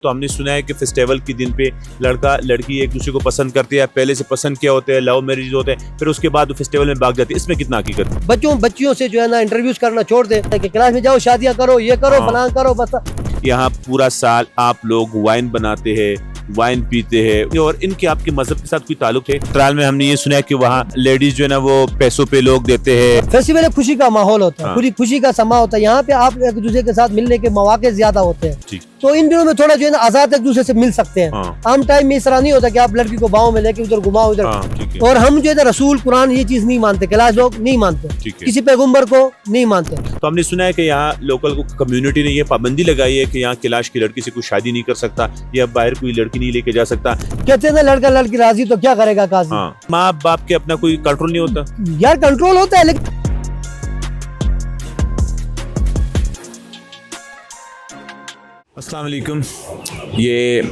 तो हमने सुना है कि फेस्टिवल के दिन पे लड़का लड़की एक दूसरे को पसंद करती है, पहले से पसंद किया होते हैं, लव मैरिज होते हैं, फिर उसके बाद वो फेस्टिवल में भाग जाती है। इसमें कितना हकीकत है? बच्चियों से जो है ना इंटरव्यूज करना छोड़ दे कि क्लास में जाओ, शादियां करो, ये करो, फलान करो, बस। यहाँ पूरा साल आप लोग वाइन बनाते हैं, वाइन पीते हैं, और इनके आपके मजहब के साथ कोई ताल्लुक है? ट्रायल में हमने ये सुना है कि वहाँ लेडीज जो है ना वो पैसों पे लोग देते हैं। फेस्टिवल एक खुशी का माहौल होता है, पूरी खुशी का समा होता है। यहाँ पे आप एक दूसरे के साथ मिलने के मौके ज्यादा होते हैं, तो इन दिनों में थोड़ा जो है ना आजाद एक दूसरे से मिल सकते हैं। आम टाइम में इस तरह नहीं होता कि आप लड़की को बाहों में लेके उधर घुमाओ उधर। और हम जो है रसूल कुरान ये चीज नहीं मानते, कैलाश लोग नहीं मानते, किसी पैगंबर को नहीं मानते। तो हमने सुना है कि यहाँ लोकल कम्युनिटी ने ये पाबंदी लगाई है कि यहाँ कैलाश की लड़की से कोई शादी नहीं कर सकता या बाहर कोई लड़की नहीं लेके जा सकता। कहते हैं ना लड़का लड़की राजी तो क्या करेगा काजी। माँ बाप के अपना कोई कंट्रोल नहीं होता? यार कंट्रोल होता है, लेकिन अस्सलाम वालेकुम। ये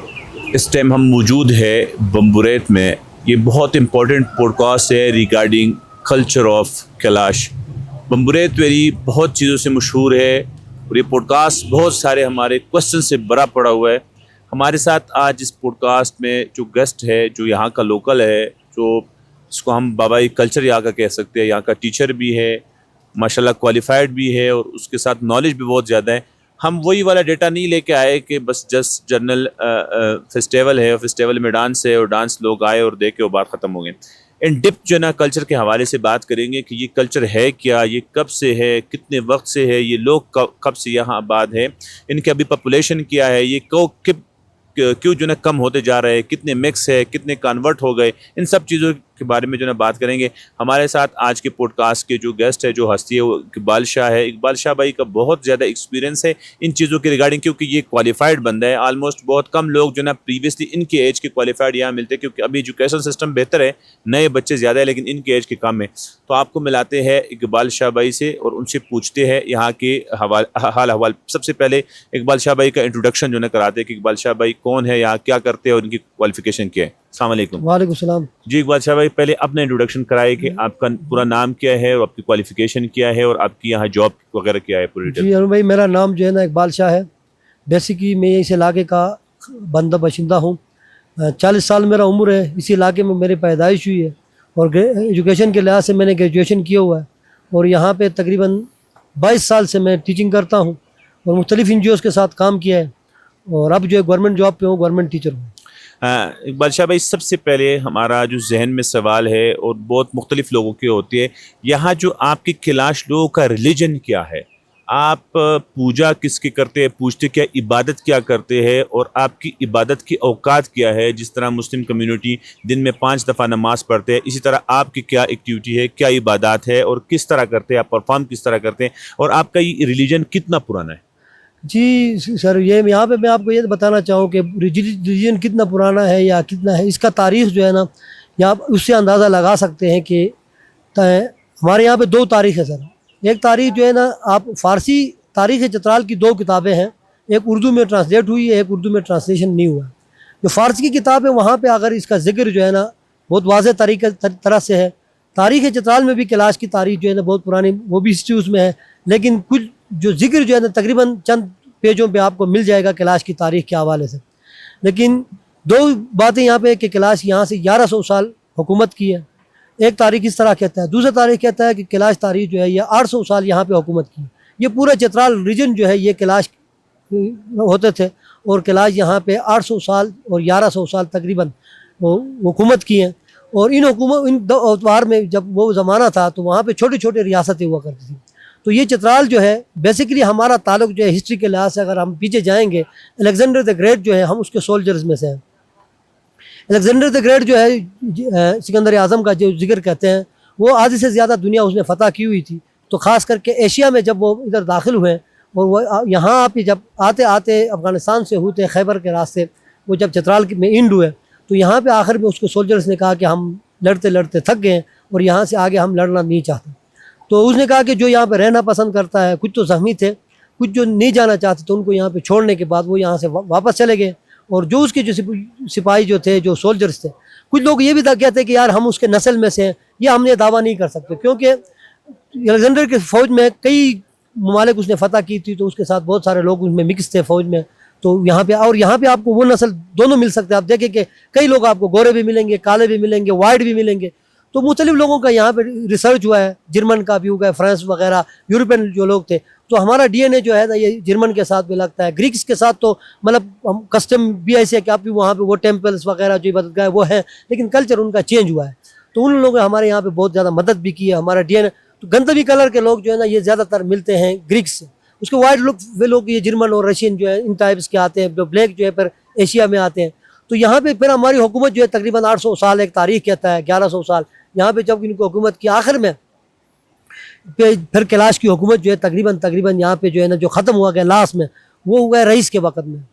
इस टाइम हम मौजूद है बम्बुरैत में। ये बहुत इम्पोर्टेंट पॉडकास्ट है regarding culture of Kalash. Bumburet very बहुत चीज़ों से मशहूर है और ये पॉडकास्ट बहुत सारे हमारे क्वेश्चन से भरा पड़ा हुआ है। हमारे साथ आज इस पॉडकास्ट में जो गेस्ट है, जो यहाँ का लोकल है, जो इसको हम बाबाई कल्चर यहाँ का कह सकते हैं, यहाँ का टीचर भी है, माशाल्लाह क्वालिफाइड भी है और उसके साथ नॉलेज भी बहुत ज़्यादा है। हम वही वाला डेटा नहीं लेके आए कि बस जस्ट जनरल फेस्टिवल है और फेस्टिवल में डांस है और डांस लोग आए और देखे और बात ख़त्म हो गई। इन डिप जो है ना कल्चर के हवाले से बात करेंगे कि ये कल्चर है क्या, ये कब से है, कितने वक्त से है, ये लोग कब से यहाँ आबाद है, इनकी अभी पॉपुलेशन क्या है, ये क्यों जो है कम होते जा रहे हैं, कितने मिक्स है, कितने कन्वर्ट हो गए, इन सब चीज़ों के बारे में जो है बात करेंगे। हमारे साथ आज के पॉडकास्ट के जो गेस्ट है, जो हस्ती है, वो इकबाल शाह है। इकबाल शाह भाई का बहुत ज़्यादा एक्सपीरियंस है इन चीज़ों के रिगार्डिंग, क्योंकि ये क्वालिफाइड बंदा है। ऑलमोस्ट बहुत कम लोग जो है ना प्रीवियसली इनके एज के क्वालिफाइड यहाँ मिलते हैं, क्योंकि अभी एजुकेशन सिस्टम बेहतर है, नए बच्चे ज़्यादा है लेकिन इनके एज के कम है। तो आपको मिलाते हैं इकबाल शाह भाई से और उनसे पूछते हैं यहाँ के हाल हवाल। सबसे पहले इकबाल शाह भाई का इंट्रोडक्शन जो है कराते हैं कि इकबाल शाह भाई कौन है, यहाँ क्या करते हैं और उनकी क्वालिफिकेशन क्या है। अस्सलाम वालेकुम। वालेकुम सलाम। जी इकबाल शाह भाई, पहले अपना इंट्रोडक्शन कराए कि आपका पूरा नाम क्या है और आपकी क्वालिफिकेशन क्या है और आपकी यहाँ जॉब वगैरह क्या है पूरी। जी अरुण भाई, मेरा नाम जो है ना इकबाल शाह है। बेसिकली मैं इस इलाके का बंदा बाशिंदा हूँ। 40 साल मेरा उम्र है। इसी इलाके में मेरी पैदाइश हुई है और एजुकेशन के लिहाज से मैंने ग्रेजुएशन किया हुआ है और यहाँ पे तकरीबन 22 साल से मैं टीचिंग करता हूँ और मुख्तलिफ NGOs के साथ काम किया है और अब जो है गवर्नमेंट जॉब पे हूँ, गवर्नमेंट टीचर हूँ। इकबाल शाह भाई, सबसे पहले हमारा जो जहन में सवाल है और बहुत मुख्तलिफ लोगों की होती है, यहाँ जो आपके कैलाश लोगों का रिलीजन क्या है? आप पूजा किसकी करते हैं, पूजते क्या, इबादत क्या करते हैं और आपकी इबादत की औकात क्या है? जिस तरह मुस्लिम कम्युनिटी दिन में 5 दफ़ा नमाज़ पढ़ते हैं, इसी तरह आपकी क्या एक्टिविटी है, क्या इबादत है और किस तरह करते हैं, आप परफॉर्म किस तरह करते हैं और आपका ये रिलीजन कितना पुराना है? जी सर, ये यहाँ पे मैं आपको ये बताना चाहूँ कि रिलीजन कितना पुराना है या कितना है, इसका तारीख़ जो है ना, या आप उससे अंदाज़ा लगा सकते हैं कि हमारे यहाँ पे 2 तारीख़ है सर। एक तारीख़ जो है ना, आप फ़ारसी तारीख़ चतराल की 2 किताबें हैं, एक उर्दू में ट्रांसलेट हुई है, एक उर्दू में ट्रांसलेशन नहीं हुआ। जो फ़ारसी की किताब है वहाँ पर अगर इसका ज़िक्र जो है ना बहुत वाज़ेह तरह से है। तारीख़ चतराल में भी कैलाश की तारीख़ जो है ना बहुत पुरानी, वो भी हिस्ट्री उसमें है, लेकिन कुछ जो जिक्र जो है ना तकरीबन चंद पेजों पे आपको मिल जाएगा कैलाश की तारीख़ के हवाले से। लेकिन 2 बातें यहाँ पे कि कैलाश यहाँ से 1100 साल हुकूमत की है। एक तारीख़ इस तरह कहता है, दूसरा तारीख़ कहता है कि कैलाश तारीख़ जो है ये 800 साल यहाँ पे हुकूमत की। ये पूरा चतराल रीजन जो है ये कैलाश होते थे और कैलाश यहाँ पे 800 साल और 1100 साल तकरीबन हुकूमत की हैं। और इन अतवार में जब वो ज़माना था तो वहाँ पे छोटी छोटी रियासतें हुआ करती थी। तो ये चतराल जो है बेसिकली हमारा ताल्लुक जो है हिस्ट्री के लिहाज से अगर हम पीछे जाएंगे, अलेक्जेंडर द ग्रेट जो है हम उसके सोल्जर्स में से हैं। अलेक्जेंडर द ग्रेट जो है सिकंदर आज़म का जो जिक्र कहते हैं, वो आधी से ज़्यादा दुनिया उसने फ़तह की हुई थी। तो ख़ास करके एशिया में जब वो इधर दाखिल हुए और वो यहाँ आप जब आते आते अफ़गानिस्तान से होते खैबर के रास्ते वो जब चतराल में इंड हुए तो यहाँ पे आखिर में उसके सोल्जर्स ने कहा कि हम लड़ते लड़ते थक गए और यहाँ से आगे हम लड़ना नहीं चाहते। तो उसने कहा कि जो यहाँ पे रहना पसंद करता है, कुछ तो ज़ख्मी थे, कुछ जो नहीं जाना चाहते, तो उनको यहाँ पे छोड़ने के बाद वो यहाँ से वापस चले गए। और जो उसके जो सिपाही जो थे, जो सोल्जर्स थे, कुछ लोग ये भी कहते कि यार हम उसके नस्ल में से हैं, ये हमने दावा नहीं कर सकते, क्योंकि अलेक्जेंडर की फ़ौज में कई ममालिक उसने फ़तह की थी, तो उसके साथ बहुत सारे लोग उसमें मिक्स थे फ़ौज में। तो यहाँ पे आपको वो नस्ल दोनों मिल सकते हैं। आप देखें कि कई लोग आपको गोरे भी मिलेंगे, काले भी मिलेंगे, वाइट भी मिलेंगे। तो मुख्तलिफ लोगों का यहाँ पे रिसर्च हुआ है, जर्मन का भी हुआ है, फ्रांस वगैरह यूरोपियन जो लोग थे। तो हमारा डीएनए जो है ना ये जर्मन के साथ भी लगता है, ग्रीक्स के साथ तो मतलब हम कस्टम भी ऐसे है कि आप भी वहाँ पे वो टेम्पल्स वगैरह जो बदल गए वो है, लेकिन कल्चर उनका चेंज हुआ है। तो उन लोगों ने हमारे यहाँ पे बहुत ज़्यादा मदद भी की है। हमारा डीएनए तो गंधवी कलर के लोग जो है ना ये ज़्यादातर मिलते हैं ग्रीक्स से। उसके वाइट लोग वे लोग ये जर्मन और रशियन जो है इन टाइप्स के आते हैं, जो ब्लैक जो है फिर एशिया में आते हैं। तो यहाँ पे फिर हमारी हुकूमत जो है तकरीबन 800 साल एक तारीख कहता है, 1100 साल यहाँ पे जब इनको हुकूमत की आखिर में फिर कैलाश की हुकूमत जो है तकरीबन यहाँ पे जो है ना जो ख़त्म हुआ गया लास्ट में, वो हुआ है रईस के वक़्त में।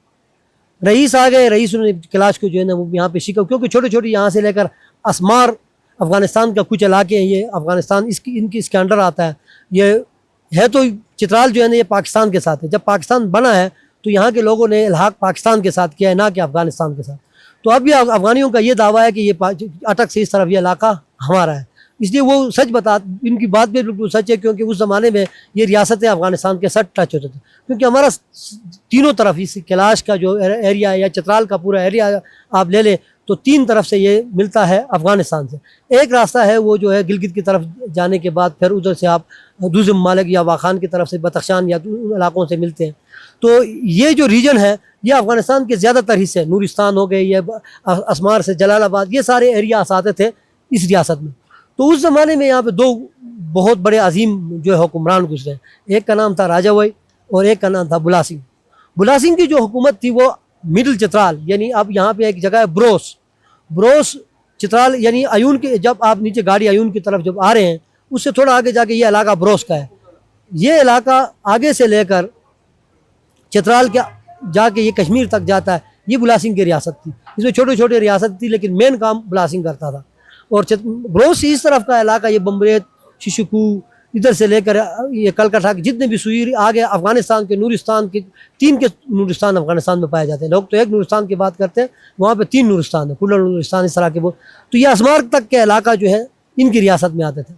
रईस आ गए, रईस ने कैलाश को जो है ना वो यहाँ पे शिकव, क्योंकि छोटे छोटे यहाँ से लेकर असमार अफ़गानिस्तान का कुछ इलाके हैं, ये अफ़गानिस्तान इसके अंडर आता है। ये है तो चित्राल जो है ना ये पाकिस्तान के साथ है। जब पाकिस्तान बना है तो यहाँ के लोगों ने इल्हाक पाकिस्तान के साथ किया है, ना कि अफ़गानिस्तान के साथ। तो अब भी अफ़गानियों का ये दावा है कि ये अटक से इस तरफ ये इलाका हमारा है, इसलिए वो सच इनकी बात भी बिल्कुल सच है, क्योंकि उस ज़माने में ये रियासतें अफ़गानिस्तान के साथ टच होते थे। क्योंकि हमारा तीनों तरफ इस कैलाश का जो एरिया है या चित्राल का पूरा एरिया आप ले लें तो 3 तरफ से ये मिलता है अफ़गानिस्तान से। एक रास्ता है वो जो है गिलगित की तरफ जाने के बाद फिर उधर से आप दूसरे ममालिक या वाखान की तरफ से बदख्शान या उन इलाकों से मिलते हैं। तो ये जो रीजन है ये अफ़गानिस्तान के ज़्यादातर हिस्से, नूरिस्तान हो गए, ये असमार से जलालाबाद, ये सारे एरियास आते थे इस रियासत में। तो उस ज़माने में यहाँ पे 2 बहुत बड़े अजीम जो है हुक्मरान गुजरे। एक का नाम था राजा वही और एक का नाम था बुला सिंह। बुला सिंह की जो हुकूमत थी वो मिडिल चित्राल, यानी अब यहाँ पे एक जगह है ब्रोस चित्राल, यानी अयून के, जब आप नीचे गाड़ी अयून की तरफ जब आ रहे हैं उससे थोड़ा आगे जाके ये इलाका ब्रोस का है। ये इलाका आगे से लेकर चित्राल के जाके ये कश्मीर तक जाता है। ये बुला सिंह की रियासत थी, इसमें छोटे छोटे रियासत थी, लेकिन मेन काम बुला सिंह करता था। और ब्रोस इस तरफ का इलाका ये बम्बरेत, शिशुकू, इधर से लेकर ये कलकत्ता के जितने भी सुईर आगे अफ़गानिस्तान के नूरिस्तान के 3 के नूरिस्तान अफ़गानिस्तान में पाए जाते हैं। लोग तो एक नूरिस्तान की बात करते हैं, वहाँ पे 3 नूरिस्तान है, कुल्लर नूरिस्तान इस तरह के वो। तो ये असमार तक के इलाका जो है इनकी रियासत में आते थे।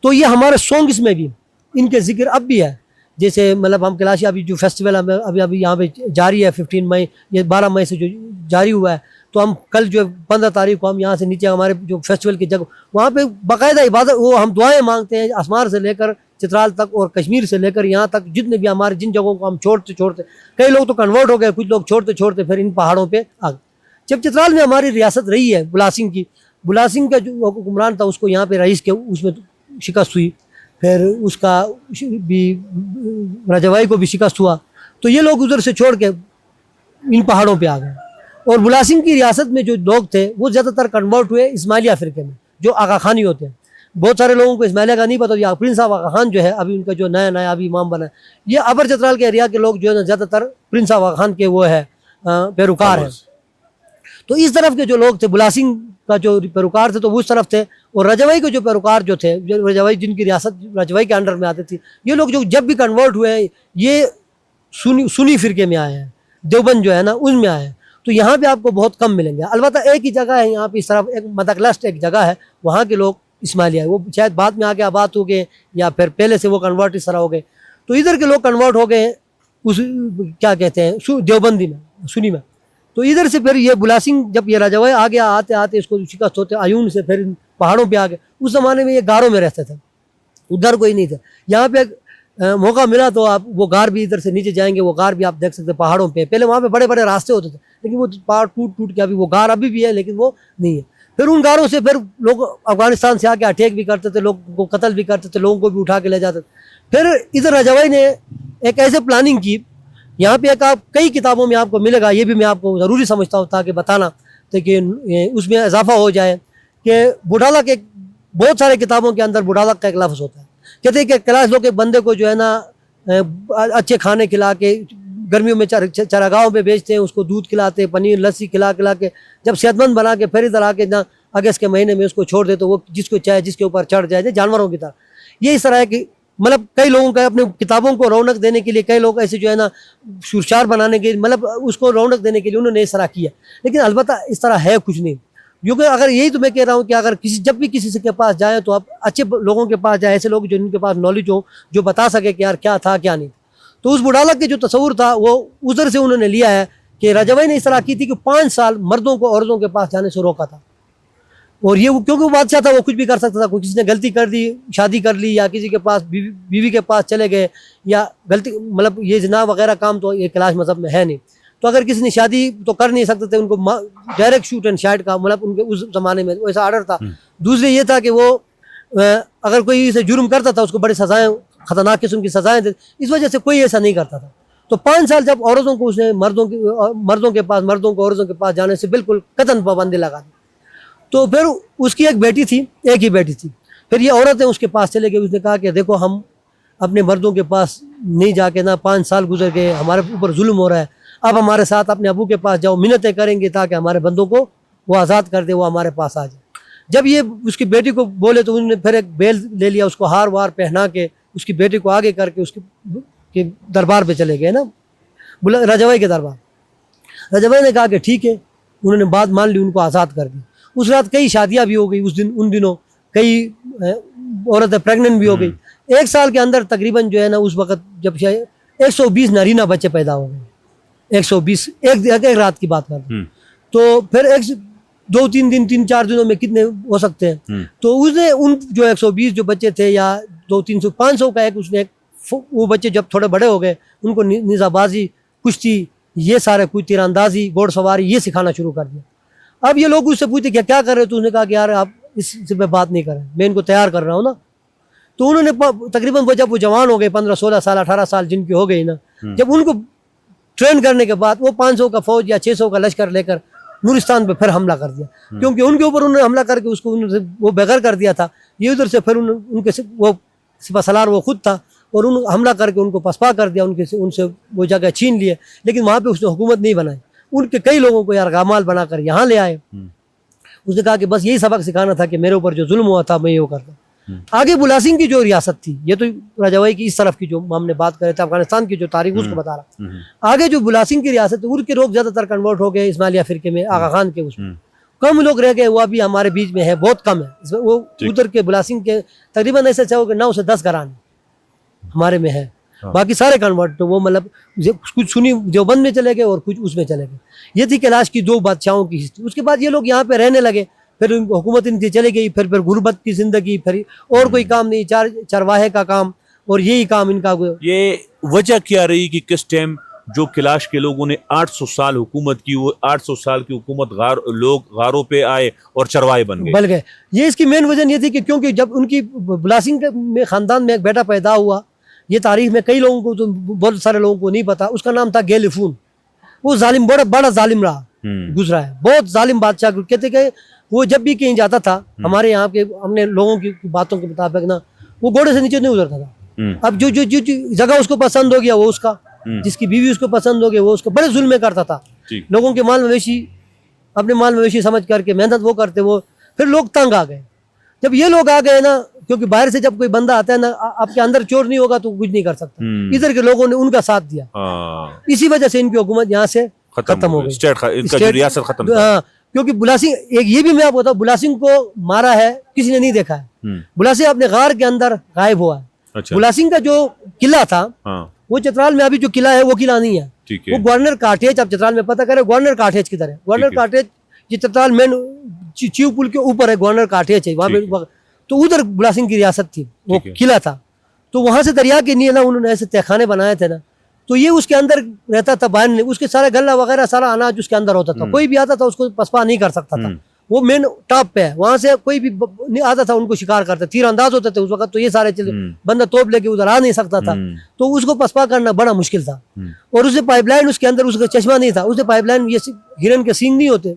तो ये हमारे सॉन्ग्स में भी इनके जिक्र अब भी है। जैसे मतलब हम कैलाशी अभी जो फेस्टिवल हमें अभी यहाँ पे जारी है 15 मई, ये 12 मई से जो जारी हुआ है, तो हम कल जो 15 तारीख को हम यहाँ से नीचे हमारे जो फेस्टिवल की जगह वहाँ पे बाकायदा इबादत, वो हम दुआएं मांगते हैं असमार से लेकर चित्राल तक और कश्मीर से लेकर यहाँ तक जितने भी हमारे जिन जगहों को हम छोड़ते कई लोग तो कन्वर्ट हो गए, कुछ लोग छोड़ते फिर इन पहाड़ों पे आ गए। जब चित्राल में हमारी रियासत रही है बुला सिंह का जो हुक्मरान था उसको यहाँ पे रईस के उसमें शिकस्त हुई, फिर उसका भी रजवाई को भी शिकस्त हुआ। तो ये लोग उधर से छोड़ के इन पहाड़ों पे आ गए। और बुला सिंह की रियासत में जो लोग थे वो ज़्यादातर कन्वर्ट हुए इस्माइलिया फ़िरके में, जो आगा खानी होते हैं। बहुत सारे लोगों को इस्माइलिया का नहीं पता, या प्रिंस ऑफ आगा खान जो है अभी उनका जो नया अभी इमाम बना है, ये अबर चित्राल के एरिया के लोग जो है ना ज़्यादातर प्रिंस ऑफ आगा खान के वो है पैरोकार हैं। तो इस तरफ के जो लोग थे बुला सिंह का जो पैरोकार थे तो वो उस तरफ थे, और रजवाई के जो पैरोकार जो थे, रजवाई जिनकी रियासत रजवाई के अंडर में आती थी, ये लोग जो जब भी कन्वर्ट हुए हैं ये सुन्नी फ़िरके में आए हैं, देवबंद जो है ना उसमें आए हैं। तो यहाँ पे आपको बहुत कम मिलेंगे। अलबत्ता एक ही जगह है यहाँ पे इस तरफ, एक मदकलस्ट एक जगह है, वहाँ के लोग इस्माइलिया है, वो शायद बाद में आके आबाद हो गए या फिर पहले से वो कन्वर्ट इस तरह हो गए। तो इधर के लोग कन्वर्ट हो गए उस क्या कहते हैं देवबंदी में, सुन्नी में। तो इधर से फिर ये बुला सिंह जब ये रजवाई आ गया, आते आते इसको शिकस्त होते अयून से फिर पहाड़ों पे आ गए। उस ज़माने में ये गारों में रहते थे, उधर कोई नहीं था। यहाँ पे मौका मिला तो आप वो गार भी इधर से नीचे जाएंगे, वो गार भी आप देख सकते हैं पहाड़ों पे। पहले वहाँ पे बड़े बड़े रास्ते होते थे, लेकिन वो पहाड़ टूट के अभी वो गार अभी भी है, लेकिन वो नहीं है। फिर उन गारों से फिर लोग अफगानिस्तान से आके अटैक भी करते थे, लोगों को कत्ल भी करते थे, लोगों को भी उठा के ले जाते थे। फिर इधर रजवाई ने एक ऐसे प्लानिंग की, यहाँ पे एक आप कई किताबों में आपको मिलेगा, ये भी मैं आपको ज़रूरी समझता हूँ ताकि बताना ताकि उसमें इजाफा हो जाए कि बुढ़ाला के बहुत सारे किताबों के अंदर बुढ़ाला का एक लफ्ज़ होता है। कहते हैं कि कैलाश लोग एक बंदे को जो है ना अच्छे खाने खिला के गर्मियों में चरागाहों में बेचते हैं, उसको दूध खिलाते हैं, पनीर लस्सी खिला के जब सेहतमंद बना के फिर इधर आके ना अगस्त के महीने में उसको छोड़ दे तो वो जिसको चाहे जिसके ऊपर चढ़ जाए, जानवरों की तरह। ये इस तरह है कि मतलब कई लोगों का अपने किताबों को रौनक देने के लिए कई लोग ऐसे जो है ना सुरशार बनाने के मतलब उसको रौनक देने के लिए उन्होंने इस तरह किया, लेकिन अलबत्ता इस तरह है कुछ नहीं। क्योंकि अगर यही तो मैं कह रहा हूँ कि अगर जब भी किसी के पास जाए तो आप अच्छे लोगों के पास जाए, ऐसे लोग जो इनके पास नॉलेज हो, जो बता सके कि यार क्या था क्या नहीं। तो उस बुढ़ाला के जो तस्वुर था वो उधर से उन्होंने लिया है कि रजवाई ने इस तरह की थी कि 5 साल मर्दों को औरतों के पास जाने से रोका था। और ये क्योंकि वो बादशाह था, वो कुछ भी कर सकता था। कोई किसी ने गलती कर दी, शादी कर ली, या किसी के पास बीवी के पास चले गए, या गलती मतलब ये जिना वगैरह काम तो ये कैलाश मजहब में है नहीं। तो अगर किसी ने शादी तो कर नहीं सकते थे, उनको डायरेक्ट शूट एंड शाइट का मतलब उनके उस जमाने में वैसा आर्डर था। दूसरे ये था कि वो अगर कोई इसे जुर्म करता था उसको बड़ी सजाएं, खतरनाक किस्म की सजाएं थे। इस वजह से कोई ऐसा नहीं करता था। तो 5 साल जब औरतों को उसने मर्दों को औरतों के पास जाने से बिल्कुल कतन पाबंदी लगा दी। तो फिर उसकी एक बेटी थी, एक ही बेटी थी। फिर ये औरतें उसके पास चले गई। उसने कहा कि देखो हम अपने मर्दों के पास नहीं जाके ना, 5 साल गुजर गए, हमारे ऊपर जुल्म हो रहा है, अब हमारे साथ अपने अबू के पास जाओ, मिन्नतें करेंगे ताकि हमारे बंदों को वो आज़ाद कर दे, वो हमारे पास आ जाए। जब ये उसकी बेटी को बोले तो उन्होंने फिर एक बेल ले लिया, उसको हार वार पहना के उसकी बेटी को आगे करके उसके दरबार पे चले गए ना, रजवाई के दरबार। रजवाई ने कहा कि ठीक है, उन्होंने बात मान ली, उनको आज़ाद कर दी। उस रात कई शादियां भी हो गई उन दिनों, कई औरतें प्रेग्नेंट भी हो गई। 1 साल के अंदर तकरीबन जो है ना, उस वक्त जब 120 नारीना बच्चे पैदा हो गए। 120 एक रात की बात कर रहे। तो फिर 2-3 दिन 3-4 दिनों में कितने हो सकते हैं। तो उसने उन जो 120 जो बच्चे थे, या 200-300 500 का उसने वो बच्चे जब थोड़े बड़े हो गए उनको निज़ाबाजी, कुश्ती, ये सारे कुछ तीरंदाजी, घोड़सवारी ये सिखाना शुरू कर दिया। अब ये लोग उससे पूछते क्या कर रहे हो, तो उसने कहा कि यार आप इससे पे बात नहीं करें, मैं इनको तैयार कर रहा हूँ ना। तो उन्होंने तकरीबन वो जब वो जवान हो गए, 15-16 साल 18 साल जिनकी हो गई ना, जब उनको ट्रेन करने के बाद वो 500 का फौज या 600 का लश्कर लेकर नूरिस्तान पे फिर हमला कर दिया। क्योंकि उनके ऊपर उन्होंने हमला करके उसको वो बेघर कर दिया था। ये उधर से फिर उनके वो सिपहसालार वो खुद था, और उन हमला करके उनको पसपा कर दिया, उनसे वो जगह छीन लिए। लेकिन वहाँ पे उसने हुकूमत नहीं बनाई, उनके कई लोगों को यार गामाल बनाकर यहाँ ले आए। उसने कहा कि बस यही सबक सिखाना था कि मेरे ऊपर जो जुल्म हुआ था मैं ये करता। आगे बुला सिंह की जो रियासत थी, ये तो रजवाई की इस तरफ की जो हमने बात करे थे, अफगानिस्तान की जो तारीख उसको बता रहा। आगे जो बुला सिंह की रियासत, उनके लोग ज्यादातर कन्वर्ट हो गए इस्माइलिया फिरके में, आगा खान के उसमें कम लोग रह गए। वो अभी हमारे बीच में है, बहुत कम है। वो उधर के बुला सिंह के तकरीबन ऐसे चाहो 9 से 10 घराने हमारे में है। बाकी सारे कन्वर्ट तो वो मतलब कुछ सुनी देवबंद में चले गए और कुछ उसमें चले गए। ये थी कैलाश की 2 बादशाहों की हिस्ट्री। उसके बाद ये लोग यहाँ पे रहने लगे, फिर हुकूमत इनकी चली गई, फिर गुर्बत की जिंदगी, फिर और कोई काम नहीं, चरवाहे का काम, और यही काम इनका। ये वजह क्या रही कि किस टाइम जो कैलाश के लोगों ने 800 साल हुकूमत की, वो 800 साल की हुकूमत लोग गारों पे आए और चरवाहे बन गए? ये इसकी मेन वजह ये थी कि क्योंकि जब उनकी बुला सिंह में खानदान में एक बेटा पैदा हुआ, ये तारीख में कई लोगों को तो बहुत सारे लोगों को नहीं पता, उसका नाम था गेलिफून। वो जालिम बड़ा जालिम रहा, गुजरा है, बहुत जालिम बादशाह। कहते कि वो जब भी कहीं जाता था, हमारे यहाँ के हमने लोगों की बातों के मुताबिक ना, वो घोड़े से नीचे नहीं उतरता था। अब जो जगह उसको पसंद हो गया वो उसका, जिसकी बीवी उसको पसंद हो गई वो उसको, बड़े जुल्म करता था। लोगों के माल मवेशी, अपने माल मवेशी समझ करके मेहनत वो करते, वो फिर लोग तंग आ गए। जब ये लोग आ गए ना, क्योंकि बाहर से जब कोई बंदा आता है ना, आपके अंदर चोर नहीं होगा तो कुछ नहीं कर सकता। इधर के लोगों ने उनका साथ दिया, इसी वजह से इनकी हुकूमत यहाँ से खत्म हो गई, रियासत खत्म। हाँ, क्योंकि बुला सिंह, एक ये भी मैं आपको बताऊं, बुला सिंह को मारा है किसी ने नहीं देखा है। बुला सिंह अपने गार के अंदर गायब हुआ है। अच्छा। बुला सिंह का जो किला था, वो चित्राल में अभी जो किला है वो किला नहीं है, वो गवर्नर काटेज। आप चित्राल में पता करें गवर्नर काटेज किधर है। गवर्नर काटेज ये चित्राल मेन चीव पुल के ऊपर है, गवर्नर काटेज है वहाँ पे। तो उधर बुला सिंह की रियासत थी, वो किला था। तो वहां से दरिया के नीचे ना उन्होंने ऐसे तहखाने बनाए थे ना, तो ये उसके अंदर रहता था, बाहर नहीं। उसके सारे गल्ला वगैरह सारा अनाज उसके अंदर होता था। कोई भी आता था उसको पसपा नहीं कर सकता था। वो मेन टॉप पे है, वहां से कोई भी नहीं आता था, उनको शिकार करते, तीर अंदाज होते थे उस वक्त। तो ये सारे चीज बंदा तोप लेके उधर आ नहीं सकता था, तो उसको पसपा करना बड़ा मुश्किल था। और उसे पाइपलाइन, उसके अंदर उसका चश्मा नहीं था, उसे पाइपलाइन, ये हिरन के सींग नहीं होते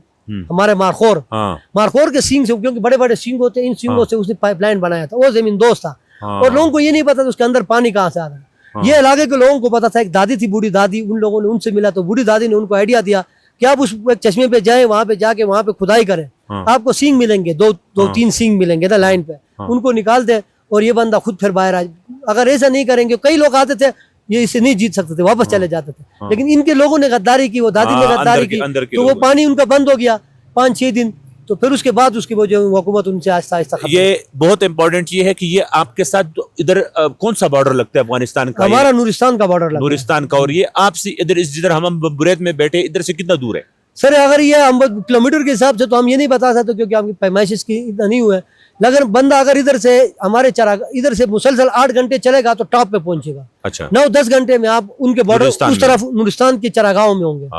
हमारे, मारखोर के सींग से, क्योंकि बड़े बड़े सींग होते हैं, इन सींगों से उसने पाइपलाइन बनाया था। वो जमीन दोस्त था, और लोगों को ये नहीं पता था उसके अंदर पानी कहाँ से आ रहा है। ये इलाके के लोगों को पता था। एक दादी थी, बूढ़ी दादी, उन लोगों ने उनसे मिला, तो बूढ़ी दादी ने उनको आइडिया दिया कि आप उस एक चश्मे पे जाएं, वहां पे जाके वहां पे खुदाई करें, आपको सींग मिलेंगे, 2-3 सींग मिलेंगे ना लाइन पे, उनको निकाल दे और ये बंदा खुद फिर बाहर आ। अगर ऐसा नहीं करेंगे, कई लोग आते थे ये इसे नहीं जीत सकते थे, वापस चले जाते थे। लेकिन इनके लोगों ने गद्दारी की, वो दादी ने गद्दारी की, तो वो पानी उनका बंद हो गया 5-6 दिन। तो फिर उसके बाद उसकी वो जो हुकूमत उनसे आहिस्ता आहिस्ता खत्म। ये बहुत इंपॉर्टेंट ये है कि ये आपके साथ इधर कौन सा बॉर्डर लगता है अफगानिस्तान का? हमारा नूरिस्तान का बॉर्डर लगता है। नूरिस्तान का। और ये आपसे इधर इस जिधर हम बुरेत में बैठे इधर से कितना दूर है? सर अगर ये हम किलोमीटर के हिसाब से तो हम ये नहीं बता सकते क्योंकि आपकी पैमाइश इसकी इतना नहीं हुआ है, लेकिन बंदा अगर इधर से हमारे इधर से मुसलसल 8 घंटे चलेगा तो टॉप पे पहुंचेगा। अच्छा, 9-10 घंटे में आप उनके बॉर्डर उस तरफ नूरिस्तान के चरागाहों में होंगे।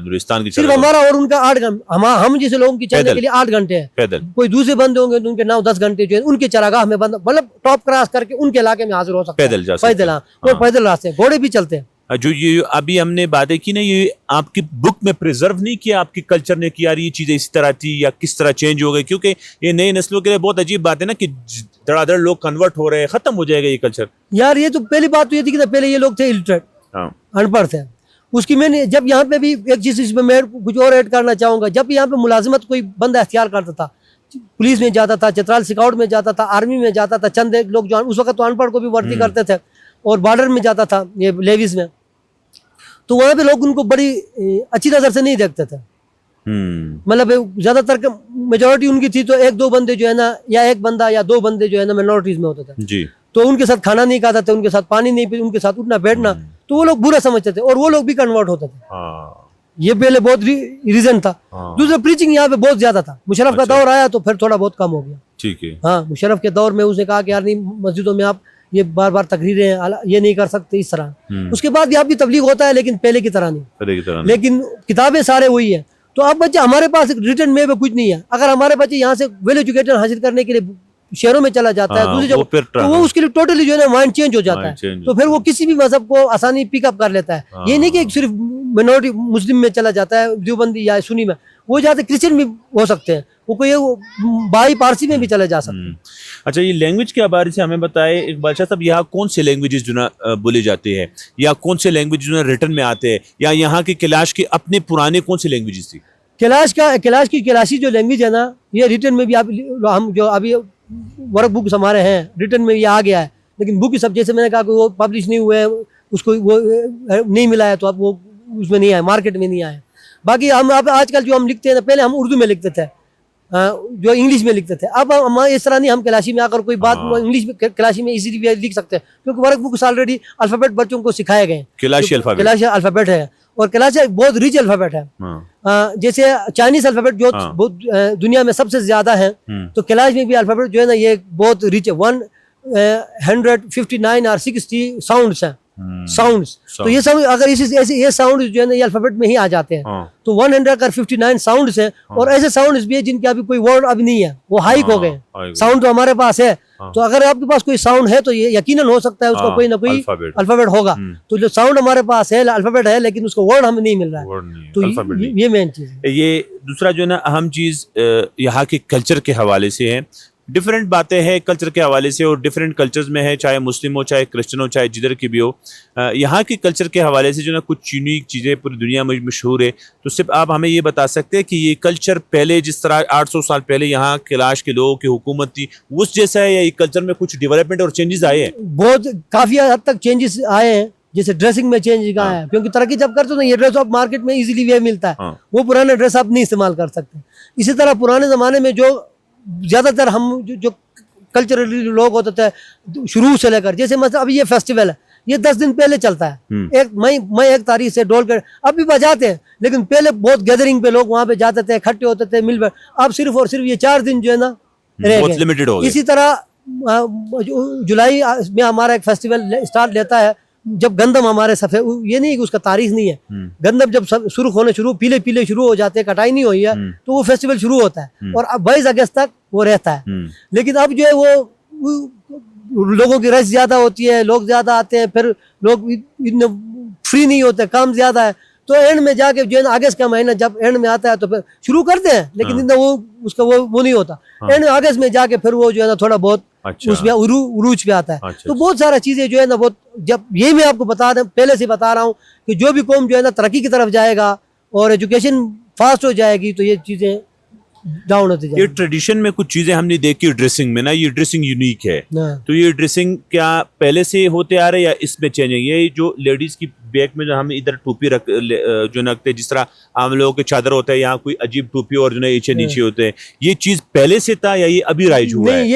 नूरिस्तान की सिर्फ हमारा और उनका 8 घंटे, हम जैसे लोगों की चलने के लिए 8 घंटे है। पैदल कोई दूसरे बंदे होंगे तो उनके 9-10 घंटे जो है उनके चरागाह में बंदा मतलब टॉप क्रॉस करके उनके इलाके में हाजिर हो सकता है। पैदल जा सकते हैं। पैदल, और पैदल रास्ते, घोड़े भी चलते हैं। जो ये अभी हमने बातें की ना, ये आपकी बुक में प्रिजर्व नहीं किया आपकी कल्चर ने कि यार ये चीजें इस तरह थी या किस तरह चेंज हो गई? क्योंकि ये नई नस्लों के लिए बहुत अजीब बात है ना कि धड़ाधड़ लोग कन्वर्ट हो रहे हैं, खत्म हो जाएगा ये कल्चर। यार ये तो पहली बात तो ये थी कि पहले ये लोग थे इलिटरेट, अनपढ़ थे। उसकी मैंने जब यहाँ पे भी एक चीज इसमें मैं कुछ और ऐड करना चाहूंगा, जब यहाँ पे मुलाजिमत कोई बंदा इख्तियार करता था, पुलिस में जाता था, चतराल स्काउट में जाता था, आर्मी में जाता था, चंद एक लोग जो उस वक्त तो अनपढ़ को भी भर्ती करते थे, और बॉर्डर में जाता था ये लेविस में, तो वहाँ पे लोग उनको बड़ी अच्छी नजर से नहीं देखते थे। मतलब ज्यादातर मेजोरिटी उनकी थी तो 1-2 बंदे जो है ना, या एक बंदा या 2 बंदे जो है ना माइनॉरिटीज में होते थे जी। तो उनके साथ खाना नहीं खाता थे, उनके साथ पानी नहीं पी, उनके साथ उठना बैठना, तो वो लोग बुरा समझते थे और वो लोग भी कन्वर्ट होते थे। ये पहले बहुत रीजन था। दूसरा प्रीचिंग यहाँ पे बहुत ज्यादा था। मुशर्रफ का दौर आया तो फिर थोड़ा बहुत कम हो गया। ठीक है। हाँ, मुशर्रफ के दौर में उसने कहा कि यार नहीं, मस्जिदों में आप ये बार बार तकरीरें ये नहीं कर सकते इस तरह। उसके बाद भी आपकी तबलीग होता है लेकिन पहले की तरह नहीं, लेकिन किताबें सारे वही है। तो अब बच्चे, हमारे पास रिटर्न में भी कुछ नहीं है। अगर हमारे बच्चे यहाँ से वेल एजुकेटेड हासिल करने के लिए शहरों में चला जाता है दूसरी जगह, तो वो उसके लिए टोटली जो है ना माइंड चेंज हो जाता है। तो फिर वो किसी भी मजहब को आसानी पिकअप कर लेता है। ये नहीं कि सिर्फ मिनोरिटी मुस्लिम में चला जाता है, देवबंदी या सुन्नी में, वो जाते क्रिश्चियन भी हो सकते हैं, वो कोई बाई पारसी में भी चले जा सकते हैं। अच्छा, ये लैंग्वेज के बारे से हमें बताए एक बादशाह साहब, यहाँ कौन से लैंग्वेजेस जो ना बोले जाते हैं, या कौन से लैंग्वेज जो ना रिटर्न में आते हैं, या यहाँ के कैलाश के अपने पुराने कौन से लैंग्वेजेस थी? कैलाश की कैलाशी जो लैंग्वेज है ना, ये रिटर्न में भी आप हम जो अभी वर्क बुक हमारे हैं रिटर्न में ये आ गया है, लेकिन बुक सब जैसे मैंने कहा कि वो पब्लिश नहीं हुए, उसको वो नहीं मिला है, तो अब वो उसमें नहीं आया, मार्केट में नहीं आया। बाकी हम अब आजकल जो हम लिखते हैं ना, पहले हम उर्दू में लिखते थे, जो इंग्लिश में लिखते थे। अब हम इस तरह नहीं, हम कैलाशी में आकर कोई बात इंग्लिश में कैलाशी में इजीली लिख सकते हैं, क्योंकि वर्क बुक्स ऑलरेडी अल्फाबेट बच्चों को सिखाए गए। कैलाशी अल्फाबेट है, और कैलाशी बहुत रिच अल्फाबेट है। जैसे चाइनीज अल्फाबेट जो बहुत दुनिया में सबसे ज्यादा है, तो कैलाश में भी अल्फाबेट जो है ना ये बहुत रिच है। 159 और 60 साउंड्स हैं, साउंड्स। तो ये सब अगर ऐसे ये साउंड जो है ना ये अल्फाबेट में ही आ जाते हैं। तो 159 साउंड्स हैं, और ऐसे साउंड्स भी है जिनके अभी कोई वर्ड अभी नहीं है, वो हाइक हो गए। साउंड तो हमारे पास है, तो अगर आपके पास कोई साउंड है तो ये यकीनन हो सकता है उसका कोई ना कोई अल्फाबेट होगा। तो जो साउंड हमारे पास है अल्फाबेट है, लेकिन उसको वर्ड हमें नहीं मिल रहा है, तो ये मेन चीज है। ये दूसरा जो है ना अहम चीज यहाँ के कल्चर के हवाले से है। डिफरेंट बातें हैं कल्चर के हवाले से, और डिफरेंट कल्चर्स में है, चाहे मुस्लिम हो, चाहे क्रिश्चियन हो, चाहे जिधर की भी हो। यहाँ के कल्चर के हवाले से जो ना कुछ यूनिक चीज़ें पूरी दुनिया में मशहूर है। तो सिर्फ आप हमें ये बता सकते हैं कि ये कल्चर पहले जिस तरह 800 साल पहले यहाँ कैलाश के लोगों की हुकूमत थी उस जैसा है, या ये कल्चर में कुछ डेवलपमेंट और चेंजेस आए हैं? बहुत काफ़ी हद तक चेंजेस आए हैं। जैसे ड्रेसिंग में चेंज आया है, क्योंकि तरक्की जब करते हो ना, ये ड्रेस आप मार्केट में इजीली वे मिलता है, वो पुराने ड्रेस आप नहीं इस्तेमाल कर सकते। इसी तरह पुराने ज़माने में जो ज़्यादातर हम जो कल्चरली लोग होते थे शुरू से लेकर, जैसे मतलब अभी ये फेस्टिवल है, ये 10 दिन पहले चलता है। 1 तारीख से ढोल कर अब भी बजाते हैं, लेकिन पहले बहुत गैदरिंग पे लोग वहाँ पे जाते थे, इकट्ठे होते थे, मिल अब सिर्फ और सिर्फ ये 4 दिन जो है ना रह गए। इसी तरह जुलाई में हमारा एक फेस्टिवल स्टार्ट लेता है, जब गंदम हमारे सफेद, ये नहीं कि उसका तारीख नहीं है, गंदम जब सुर्ख होने पीले पीले शुरू हो जाते हैं, कटाई नहीं हुई है, तो वो फेस्टिवल शुरू होता है, और अब 22 अगस्त तक वो रहता है। लेकिन अब जो है वो लोगों की रश ज्यादा होती है, लोग ज्यादा आते हैं, फिर लोग इतने फ्री नहीं होते, काम ज्यादा है, तो एंड में जाके जो है ना अगस्त का महीना जब एंड में आता है तो फिर शुरू करते हैं, लेकिन इतना वो उसका वो नहीं होता। एंड अगस्त में जाके फिर वो जो है ना थोड़ा बहुत उसमें उरूज पे आता है। तो बहुत सारा चीजें जो है ना, बहुत जब ये मैं आपको पहले से बता रहा हूँ कि जो भी कौम जो है ना तरक्की की तरफ जाएगा और एजुकेशन फास्ट हो जाएगी, तो ये चीजें डाउन होती जाएगी। ये ट्रेडिशन में कुछ चीजें हमने देखी ड्रेसिंग में ना, ये ड्रेसिंग यूनिक है, तो ये ड्रेसिंग क्या पहले से होते आ रहे या इसमें चेंज है? ये जो लेडीज की बैक में जो हम इधर टोपी जो रखते हैं, जिस तरह आम लोगों के चादर होता है, यहाँ कोई अजीब टोपी और जो है नीचे नीचे होते हैं, ये चीज पहले से था या ये अभी राइज हुआ है? नहीं,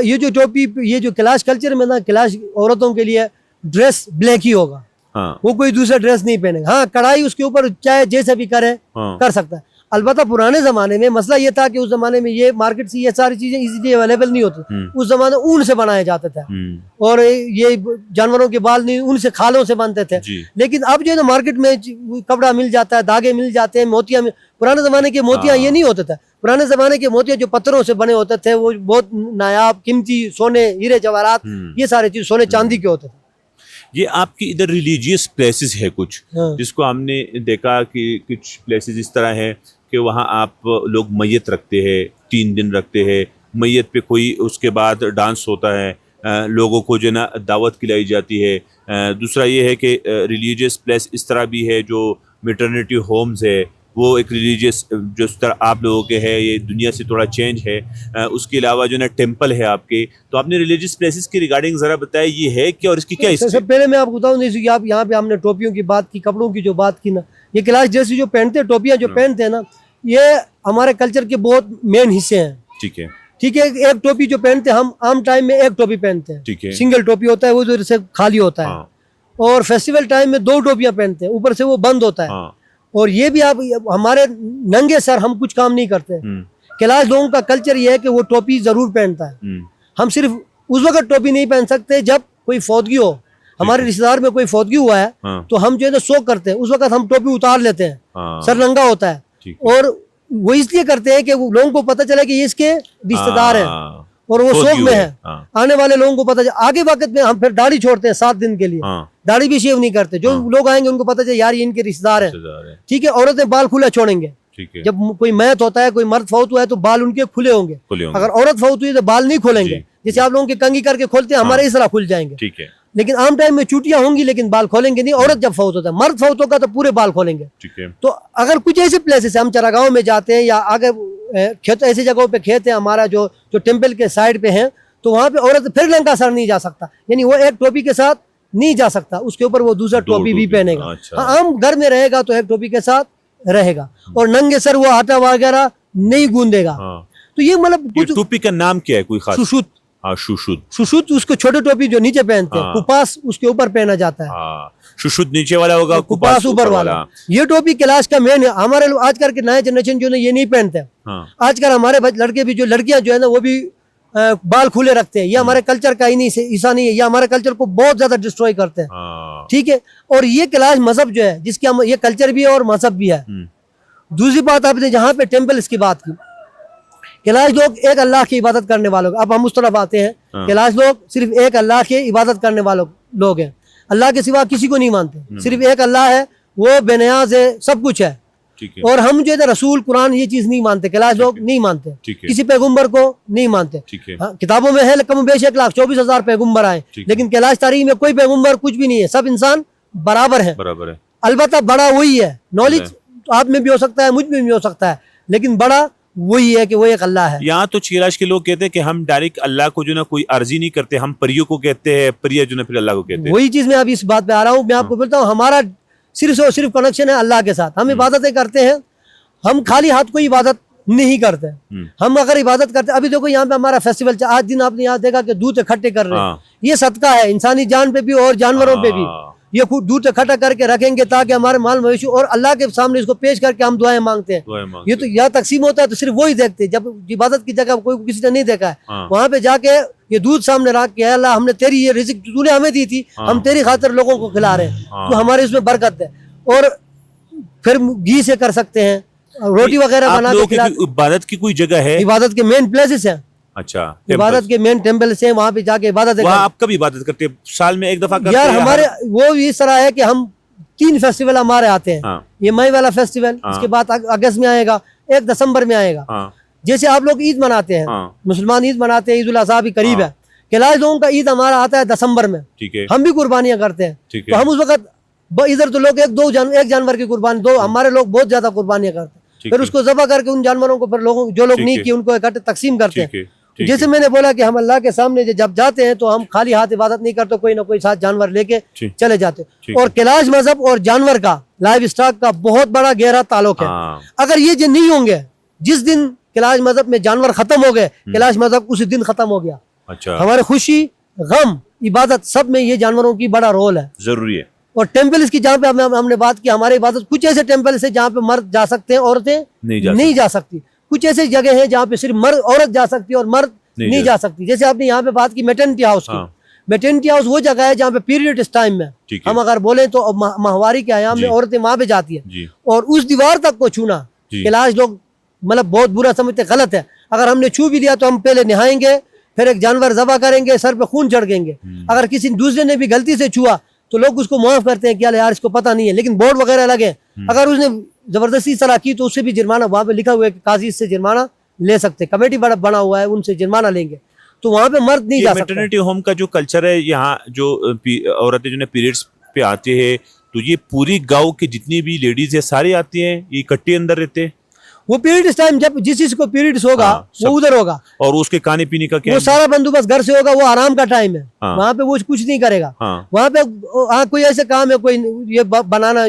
ये जो टोपी, ये जो कैलाश कल्चर में ना, कैलाश औरतों के लिए ड्रेस ब्लैक ही होगा। हाँ। वो कोई दूसरा ड्रेस नहीं पहनेगा। हाँ, कढ़ाई उसके ऊपर चाहे जैसे भी करे कर सकता है। अलबत्ता पुराने जमाने में मसला ये था कि उस जमाने में ये मार्केट से ये सारी चीजें इजीली अवेलेबल नहीं होती। उस जमाने ऊन से बनाया जाता था और ये जानवरों के बाल नहीं, उनसे खालों से बनते थे। लेकिन अब जो है ना मार्केट में कपड़ा मिल जाता है, धागे मिल जाते हैं, मोतियां पुराने जमाने के मोतियां ये नहीं होते थे। पुराने जमाने के मोतियां जो पत्थरों से बने होते थे वो बहुत नायाब कीमती, सोने हीरे जवाहरात ये सारे चीज सोने चांदी के होते थे। ये आपकी इधर रिलीजियस प्लेसेस है कुछ, जिसको हमने देखा कि कुछ प्लेसेस इस तरह है कि वहाँ आप लोग मैयत रखते हैं, 3 दिन रखते हैं मैयत पे, कोई उसके बाद डांस होता है, लोगों को जो ना दावत खिलाई जाती है। दूसरा ये है कि रिलीजियस प्लेस इस तरह भी है, जो मैटरनिटी होम्स है वो एक रिलीजियस जो इस तरह आप लोगों के है, ये दुनिया से थोड़ा चेंज है। उसके अलावा जो ना टेम्पल है आपके, तो आपने रिलीजियस प्लेसेस की रिगार्डिंग ज़रा बताया ये है क्या और इसकी क्या हिस्ट्री? सबसे पहले मैं आपको बताऊं, जैसे कि आप यहाँ पे हमने टोपियों की बात की, कपड़ों की जो बात की ना, ये कैलाश जैसी जो पहनते हैं, टोपियाँ जो पहनते हैं ना, ये हमारे कल्चर के बहुत मेन हिस्से हैं। ठीक है, ठीक है। एक टोपी जो पहनते हैं हम आम टाइम में एक टोपी पहनते हैं, ठीक है, सिंगल टोपी होता है वो जो से खाली होता है। और फेस्टिवल टाइम में 2 टोपियां पहनते हैं, ऊपर से वो बंद होता है। और ये भी आप हमारे नंगे सर हम कुछ काम नहीं करते। कैलाश लोगों का कल्चर ये है कि वो टोपी जरूर पहनता है। हम सिर्फ उस वक्त टोपी नहीं पहन सकते जब कोई फौतगी हो, हमारे रिश्तेदार में कोई फौतगी हुआ है तो हम जो है ना शोक करते हैं, उस वक्त हम टोपी उतार लेते हैं, सर नंगा होता है। और वो इसलिए करते हैं कि वो लोगों को पता चले कि ये इसके रिश्तेदार हैं और वो शोक में है। आने वाले लोगों को पता चले। आगे वक्त में हम फिर दाढ़ी छोड़ते हैं 7 दिन के लिए, दाढ़ी भी शेव नहीं करते। जो लोग आएंगे उनको पता चले यार ये इनके रिश्तेदार है। ठीक है। औरतें बाल खुला छोड़ेंगे। जब कोई मैत होता है, कोई मर्द फौत हुआ है तो बाल उनके खुले होंगे। अगर औरत फौत हुई तो बाल नहीं खोलेंगे, जैसे आप लोगों के कंघी करके खोलते हैं, हमारे इस तरह खुल जाएंगे। ठीक है। लेकिन आम टाइम में चूटियां होंगी लेकिन बाल खोलेंगे नहीं। औरत जब फौत होता है, मर्द फौत होगा तो पूरे बाल खोलेंगे। ठीक है। तो अगर कुछ ऐसे प्लेसेस हम चरागांव में जाते हैं या आगे खेत, ऐसी जगहों पे खेत है हमारा जो टेम्पल के साइड पे है, तो वहां पे औरत फिर लंका सर नहीं जा सकता, यानी वो एक टोपी के साथ नहीं जा सकता, उसके ऊपर वो दूसरा टोपी भी पहनेगा। अच्छा। हाँ, आम घर में रहेगा तो एक टोपी के साथ रहेगा और नंगे सर वो आटा वगैरह नहीं गूंदेगा। तो ये मतलब कुछ टोपी का नाम क्या है कोई खास? सुशुत। सुशुत उसको छोटे टोपी जो नीचे पहनते हैं, कुपास उसके ऊपर पहना जाता है। सुशुत नीचे वाला होगा, कुपास ऊपर वाला। ये टोपी कैलाश का मेन है। हमारे लोग आजकल के नए जनरेशन जो है ये नहीं पहनते। आजकल हमारे लड़के भी, जो लड़कियां जो है ना वो भी बाल खुले रखते हैं। ये हमारे कल्चर का ही नहीं हिस्सा नहीं है, ये हमारे कल्चर को बहुत ज्यादा डिस्ट्रॉय करते हैं। ठीक है। और ये कैलाश मजहब जो है, जिसके हम ये कल्चर भी है और मजहब भी है। दूसरी बात, आपने जहाँ पे टेम्पल्स की बात की, कैलाश लोग एक अल्लाह की इबादत करने वालों, अब हम उस तरफ आते हैं। कैलाश लोग सिर्फ एक अल्लाह की इबादत करने वाले लोग हैं, अल्लाह के सिवा किसी को नहीं मानते। सिर्फ एक अल्लाह है, वो बेनियाज है, सब कुछ है। और हम जो है रसूल, कुरान, ये चीज नहीं मानते। कैलाश लोग नहीं मानते, किसी पैगंबर को नहीं मानते। किताबों में है कम बेश 1,24,000 पैगंबर आए, लेकिन कैलाश तारीख में कोई पैगंबर कुछ भी नहीं है। सब इंसान बराबर है। अलबत्ता बड़ा वही है। नॉलेज आप में भी हो सकता है, मुझ में भी हो सकता है, लेकिन बड़ा वही है कि वो एक अल्लाह है। यहाँ तो कैलाश के लोग कहते हैं कि हम डायरेक्ट अल्लाह को जो ना कोई अर्जी नहीं करते, हम परियों को कहते हैं, परिया जो ना फिर अल्लाह को कहते हैं। वही चीज मैं अभी इस बात पे आ रहा हूँ। मैं आपको बोलता हूँ, हमारा सिर्फ और सिर्फ कनेक्शन है अल्लाह के साथ। हम इबादतें करते हैं, हम खाली हाथ कोई इबादत नहीं करते। हम अगर इबादत करते, अभी देखो यहाँ पे हमारा फेस्टिवल, आज दिन आपने यहाँ देखा कि दूध इकट्ठे कर रहे हैं। ये सदका है इंसानी जान पे भी और जानवरों पे भी। ये खुद दूध इकट्ठा करके रखेंगे ताकि हमारे माल मवेशी, और अल्लाह के सामने इसको पेश करके हम दुआएं मांगते हैं। ये तो यहाँ तकसीम होता है तो सिर्फ वही देखते हैं। जब इबादत की जगह कोई किसी ने नहीं देखा है, वहां पे जाके ये दूध सामने रख के, अल्लाह हमने तेरी ये रिज़्क़ तूने हमें दी थी, हम तेरी खातिर लोगों को खिला रहे हैं, तो हमारे इसमें बरकत है। और फिर घी से कर सकते हैं, रोटी वगैरह बना के खिला। इबादत की कोई जगह है? इबादत के मेन प्लेसेस हैं। अच्छा, इबादत के मेन टेम्पल से वहाँ पे जाके इबादत। वहाँ आप कब इबादत करते हैं? साल में एक दफा करते यार हमारे वो इस तरह है कि हम 3 फेस्टिवल हमारे आते हैं। ये मई वाला फेस्टिवल, इसके बाद अगस्त में आएगा, 1 दिसंबर में आएगा। जैसे आप लोग ईद मनाते हैं, मुसलमान ईद मनाते हैं, ईद उल अज़हा भी करीब है। कैलाश लोगों का ईद हमारा आता है दिसंबर में। हम भी कुर्बानियां करते हैं। तो हम उस वक्त इधर तो लोग एक जानवर की कुर्बानी, 2 हमारे लोग बहुत ज्यादा कुर्बानियां करते हैं। फिर उसको ज़बह करके उन जानवरों को फिर लोगों जो लोग नहीं किए उनको इकट्ठे तकसीम करते हैं। जैसे मैंने बोला कि हम अल्लाह के सामने जब जाते हैं तो हम खाली हाथ इबादत नहीं करते, कोई ना कोई साथ जानवर लेके चले जाते। और कैलाश मजहब और जानवर का, लाइव स्टॉक का बहुत बड़ा गहरा ताल्लुक है। अगर ये जो नहीं होंगे, जिस दिन कैलाश मजहब में जानवर खत्म हो गए, कैलाश मजहब उसी दिन खत्म हो गया। अच्छा, हमारे खुशी, गम, इबादत सब में ये जानवरों की बड़ा रोल है, जरूरी है। और टेम्पल्स की जहाँ पे हमने बात की, हमारी इबादत कुछ ऐसे टेम्पल्स है जहाँ पे मर्द जा सकते हैं, औरतें नहीं जा सकती। कुछ ऐसी जगह है जहाँ पे सिर्फ मर्द, औरत जा सकती है और मर्द नहीं जा सकती। जैसे आपने यहाँ पे बात की मैटरनिटी हाउस की, मैटरनिटी हाउस वो जगह है जहाँ पे पीरियड टाइम में हम अगर बोले तो माहवारी के आयाम में औरतें वहां पे जाती है, और उस दीवार तक को छूना कैलाश लोग मतलब बहुत बुरा समझते, गलत है। अगर हमने छू भी लिया तो हम पहले नहाएंगे, फिर एक जानवर ज़बह करेंगे, सर पे खून चढ़ेंगे। अगर किसी दूसरे ने भी गलती से छुआ तो लोग उसको माफ करते हैं कि यार इसको पता नहीं है, लेकिन बोर्ड वगैरह लगे, अगर उसने जबरदस्ती सलाह की तो उससे भी जुर्माना, वहां पे लिखा हुआ है कि काजी से जुर्माना ले सकते, कमेटी बना हुआ है, उनसे जुर्माना लेंगे। तो वहां पे मर्द नहीं जा सकता। मैटरनिटी होम का जो कल्चर है यहाँ, जो औरतें जो पीरियड्स पे आती है, तो ये पूरी गांव की जितनी भी लेडीज है सारी आती हैं, ये इकट्ठे अंदर रहते हैं। वो पीरियड्स टाइम जब जिस चीज को पीरियड्स होगा वो उधर होगा, और उसके खाने पीने का क्या, वो सारा बंदोबस्त घर से होगा। वो आराम का टाइम है, वहाँ पे वो कुछ नहीं करेगा। वहाँ पे कोई ऐसे काम है, कोई ये बनाना,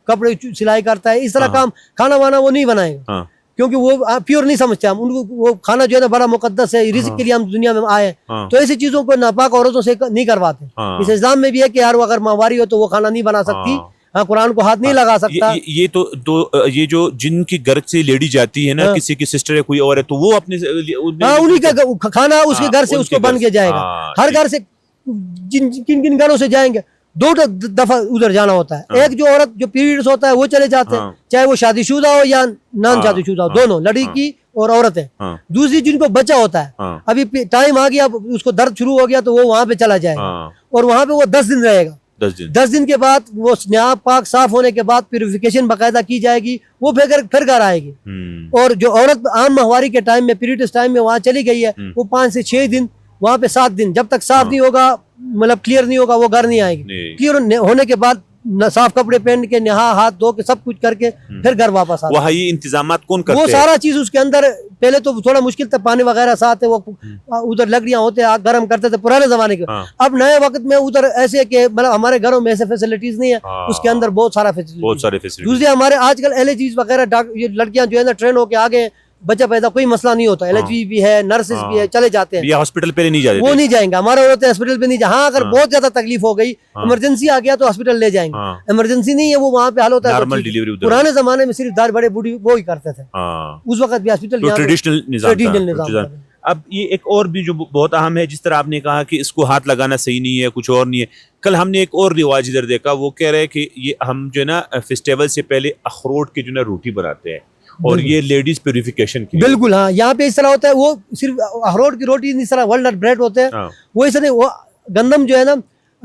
कपड़े सिलाई करता है, इस तरह काम, खाना वाना वो नहीं बनाएगा, क्योंकि वो प्योर नहीं समझते हम उनको। वो खाना जो है ना बड़ा मुकद्दस है, रिज़्क़ के लिए हम दुनिया में आए, तो ऐसी चीजों को नापाक औरतों से नहीं करवाते। इस इस्लाम में भी है कि यार वो अगर माहवारी हो तो वो खाना नहीं बना सकती, हाँ, कुरान को हाथ नहीं लगा सकता। ये तो ये जो जिनकी घर से लेडी जाती है ना, किसी की सिस्टर है, कोई और है, तो वो अपने उन्हीं का खाना उसके घर से उसको बन के जाएगा। हर घर से किन किन घरों से जाएंगे, 2 दफा उधर जाना होता है। एक जो औरत जो पीरियड्स होता है वो चले जाते हैं, चाहे वो शादीशुदा हो या नॉन शादीशुदा हो, दोनों, लड़की और औरत है। दूसरी जिनको बच्चा होता है, अभी टाइम आ गया, उसको दर्द शुरू हो गया तो वो वहां पे चला जाएगा, और वहां पे वो 10 दिन रहेगा। 10 दिन के बाद वो न्याय पाक साफ होने के बाद प्यूरिफिकेशन बाकायदा की जाएगी, वो फिर घर आएगी। और जो औरत आम माहवारी के टाइम में, पीरियड्स टाइम में वहां चली गई है, वो 5 से 6 दिन, वहां पे 7 दिन, जब तक साफ नहीं होगा, मतलब क्लियर नहीं होगा, वो घर नहीं आएगी। क्लियर होने के बाद साफ कपड़े पहन के, नहा हाथ धो के, सब कुछ करके फिर घर वापस आता है। वहाँ ये इंतजामात कौन करते वो सारा चीज उसके अंदर। पहले तो थोड़ा मुश्किल था, पानी वगैरह साथ है, वो उधर लकड़ियां होते, आग गर्म करते थे पुराने जमाने के। अब नए वक्त में उधर ऐसे कि मतलब हमारे घरों में ऐसे फैसिलिटीज नहीं है, उसके अंदर बहुत सारे फैसिलिटीज। दूसरे हमारे आजकल एलएचजी वगैरह, ये लड़कियां जो है ना ट्रेन होके आगे, बच्चा पैदा कोई मसला नहीं होता, एलएचजी भी है, नर्सेज भी है, चले जाते हैं। ये हॉस्पिटल पे नहीं जाते, वो नहीं जाएंगे, हमारे औरतें हॉस्पिटल पे नहीं जाए। हाँ, अगर बहुत ज्यादा तकलीफ हो गई, इमरजेंसी आ गया तो हॉस्पिटल ले जाएंगे। इमरजेंसी नहीं है, वो वहाँ पे हाल होता है नॉर्मल डिलीवरी। पुराने जमाने में सिर्फ दार बड़े बूढ़ी वो ही करते थे, उस वक्त भी हॉस्पिटल ट्रेडिशनल निजाम। अब ये एक और भी जो बहुत अहम है, जिस तरह आपने कहा कि इसको हाथ लगाना सही नहीं है, कुछ और नहीं है। कल हमने एक और रिवाज इधर देखा, वो कह रहे हैं कि ये हम जो है ना फेस्टिवल से पहले अखरोट की जो है रोटी बनाते हैं, और ये लेडीज प्यूरिफिकेशन की। बिल्कुल, हाँ, यहाँ पे इस तरह होता है। वो सिर्फ अखरोट की रोटी इस तरह वर्ल्ड ब्रेड होते हैं, वो इस तरह, वो गंदम जो है ना,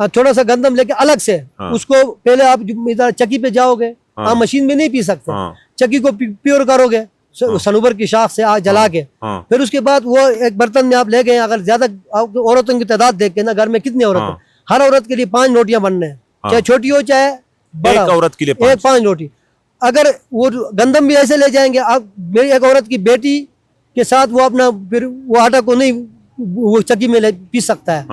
थोड़ा सा गंदम लेके अलग से उसको पहले आप इधर चक्की पे जाओगे, आप मशीन में नहीं पी सकते, चक्की को प्योर करोगे सनूबर की शाख से आग जला के, फिर उसके बाद वो एक बर्तन में आप ले गए। अगर ज्यादा औरतों की तादाद देख के ना, घर में कितनी औरत है, हर औरत के लिए 5 रोटियां बनने हैं, चाहे छोटी हो चाहे एक औरत के लिए 5 रोटी। अगर वो गंदम भी ऐसे ले जाएंगे, आप मेरी एक औरत की बेटी के साथ वो अपना फिर वो आटा को नहीं वो चक्की में पीस सकता है।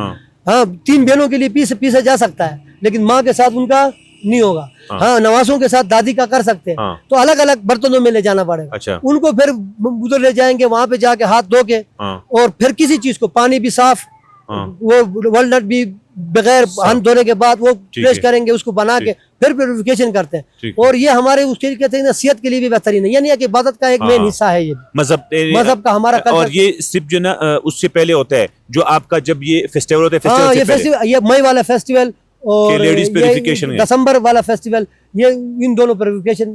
हाँ, 3 बहनों के लिए पीसा जा सकता है, लेकिन माँ के साथ उनका नहीं होगा। हाँ, नवासों के साथ दादी का कर सकते हैं, तो अलग अलग बर्तनों में ले जाना पड़ेगा। अच्छा। उनको फिर उधर ले जाएंगे, वहां पे जाके हाथ धो के, और फिर किसी चीज को, पानी भी साफ, वो वॉलनट भी बगैर हाथ धोने के बाद वो फ्रेश करेंगे, उसको बना के फिर प्यूरिफिकेशन करते हैं। और ये हमारे उसके कहते हैं ना, सेहत के लिए भी बेहतरीन है, यानी कि इबादत का एक मेन हिस्सा है ये मजहब का हमारा कल्चर। और ये सिर्फ जो ना उससे पहले होता है, जो आपका जब ये फेस्टिवल होता है, हाँ, ये फेस्टिवल, ये मई वाला फेस्टिवल और लेडीज प्यूरिफिकेशन, दिसंबर वाला फेस्टिवल, ये इन दोनों प्यूरिफिकेशन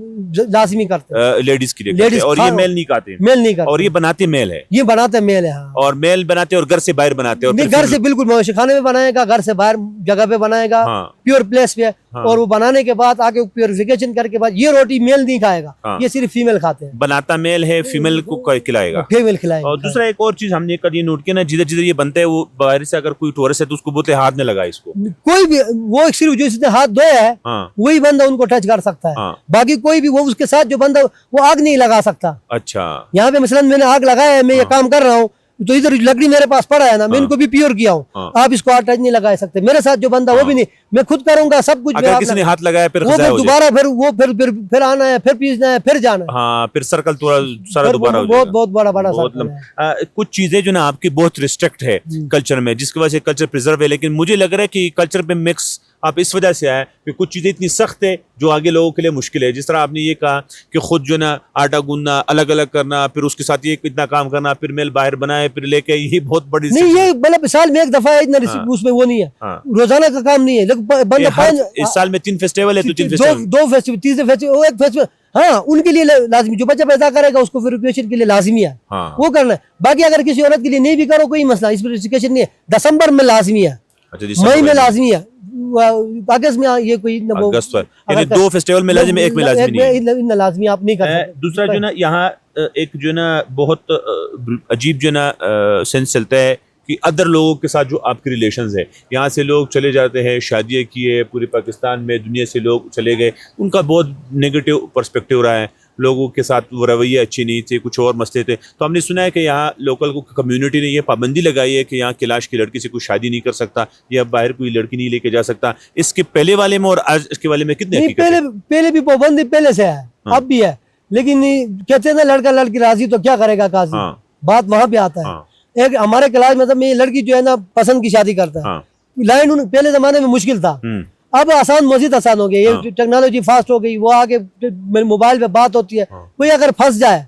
लाजमी करते हैं लेडीज के लिए करते हैं। और ये मेल नहीं करते, और ये बनाते मेल है, ये बनाते मेल है। हाँ, और मेल बनाते और घर से बाहर बनाते हैं, घर से बिल्कुल मवेशी खाने में बनाएगा, घर से बाहर जगह पे बनाएगा, प्योर प्लेस पे। और वो बनाने के बाद आके प्यूरिफिकेशन करके बाद ये रोटी मेल नहीं खाएगा, ये सिर्फ फीमेल खाते हैं। बनाता मेल है, फीमेल को खिलाएगा, फीमेल खिलाएगा। और दूसरा एक और चीज हमने कल ये नोट किया ना, जिधर जिधर ये बनता है, वो बाहर से अगर कोई टूरिस्ट है तो उसको बोलते हाथ में लगा इसको, कोई भी वो सिर्फ जो इसने हाथ धोया है वही बंदा उनको टच कर सकता है, बाकी कोई भी वो उसके साथ जो बंदा वो आग नहीं लगा सकता। अच्छा। यहाँ पे मसलन मैंने आग लगाया है, मैं ये काम कर रहा हूँ, तो इधर लकड़ी मेरे पास पड़ा है ना, मैं इनको भी प्योर किया हूँ, आप इसको टच नहीं लगा सकते। मेरे साथ जो बंदा वो भी नहीं, मैं खुद करूंगा सब कुछ। अगर किसी ने हाथ लगाया फिर वो दोबारा फिर आना है, फिर पीसना है, फिर जाना है। हाँ, फिर सर्कल थोड़ा सारा दोबारा हो जाएगा। बहुत बड़ा सर्कल है। कुछ चीजें जो ना आपकी बहुत रिस्ट्रिक्ट है कल्चर में, जिसकी वजह से कल्चर प्रिजर्व है, लेकिन मुझे लग रहा है कि कल्चर पे मिक्स आप इस वजह से आए कि कुछ चीजें इतनी सख्त है जो आगे लोगों के लिए मुश्किल है। जिस तरह आपने ये कहा कि खुद जो ना आटा गूंदना, अलग अलग करना, फिर उसके साथ ये इतना काम करना, फिर मेल बाहर बनाए, फिर लेके, ये बहुत बड़ी नहीं, ये मतलब साल में एक दफा है, इतना उसमें वो नहीं है, रोजाना का काम नहीं है। बंदा इस साल में 3 फेस्टिवल है, तो 3 फेस्टिवल, 2 फेस्टिवल, तीसरे फेस्टिवल, एक फेस्टिवल, हाँ उनके लिए लाजमी, जो बच्चा पैदा करेगा उसको फिर एजुकेशन के लिए लाजमी है, वो करना है। बाकी अगर किसी औरत के लिए नहीं भी करो कोई मसला, इस पर एजुकेशन नहीं है। दिसंबर में लाजमी है, मई में लाजमी है, अगस्त में ये कोई अगस्त में, यानी 2 फेस्टिवल में लाजमी, एक में लाजमी नहीं है। लाजमी आप नहीं कर सकते। दूसरा जो ना यहाँ एक जो ना बहुत अजीब जो ना सेंस चलता है कि अदर लोगों के साथ जो आपके रिलेशंस है, यहाँ से लोग चले जाते हैं, शादियाँ किए, पूरे पाकिस्तान में दुनिया से लोग चले गए, उनका बहुत नेगेटिव पर्सपेक्टिव रहा है, लोगों के साथ वो रवैये अच्छे नहीं थे, कुछ और मसले थे। तो हमने सुना है कि यहाँ लोकल कम्युनिटी ने ये पाबंदी लगाई है कि यहाँ कैलाश की लड़की से कोई शादी नहीं कर सकता या बाहर कोई लड़की नहीं लेके जा सकता। इसके पहले वाले में और आज इसके वाले में कितने पहले भी पाबंदी पहले से है, अब भी है, लेकिन कहते हैं ना लड़का लड़की राजी तो क्या करेगा काजी, बात वहां पे आता है। एक हमारे क्लास में ये लड़की जो है ना पसंद की शादी करता है, लाइन पहले जमाने में मुश्किल था, अब आसान, मजीद आसान हो गया, ये टेक्नोलॉजी फास्ट हो गई, वो आगे मोबाइल पे बात होती है। कोई अगर फंस जाए,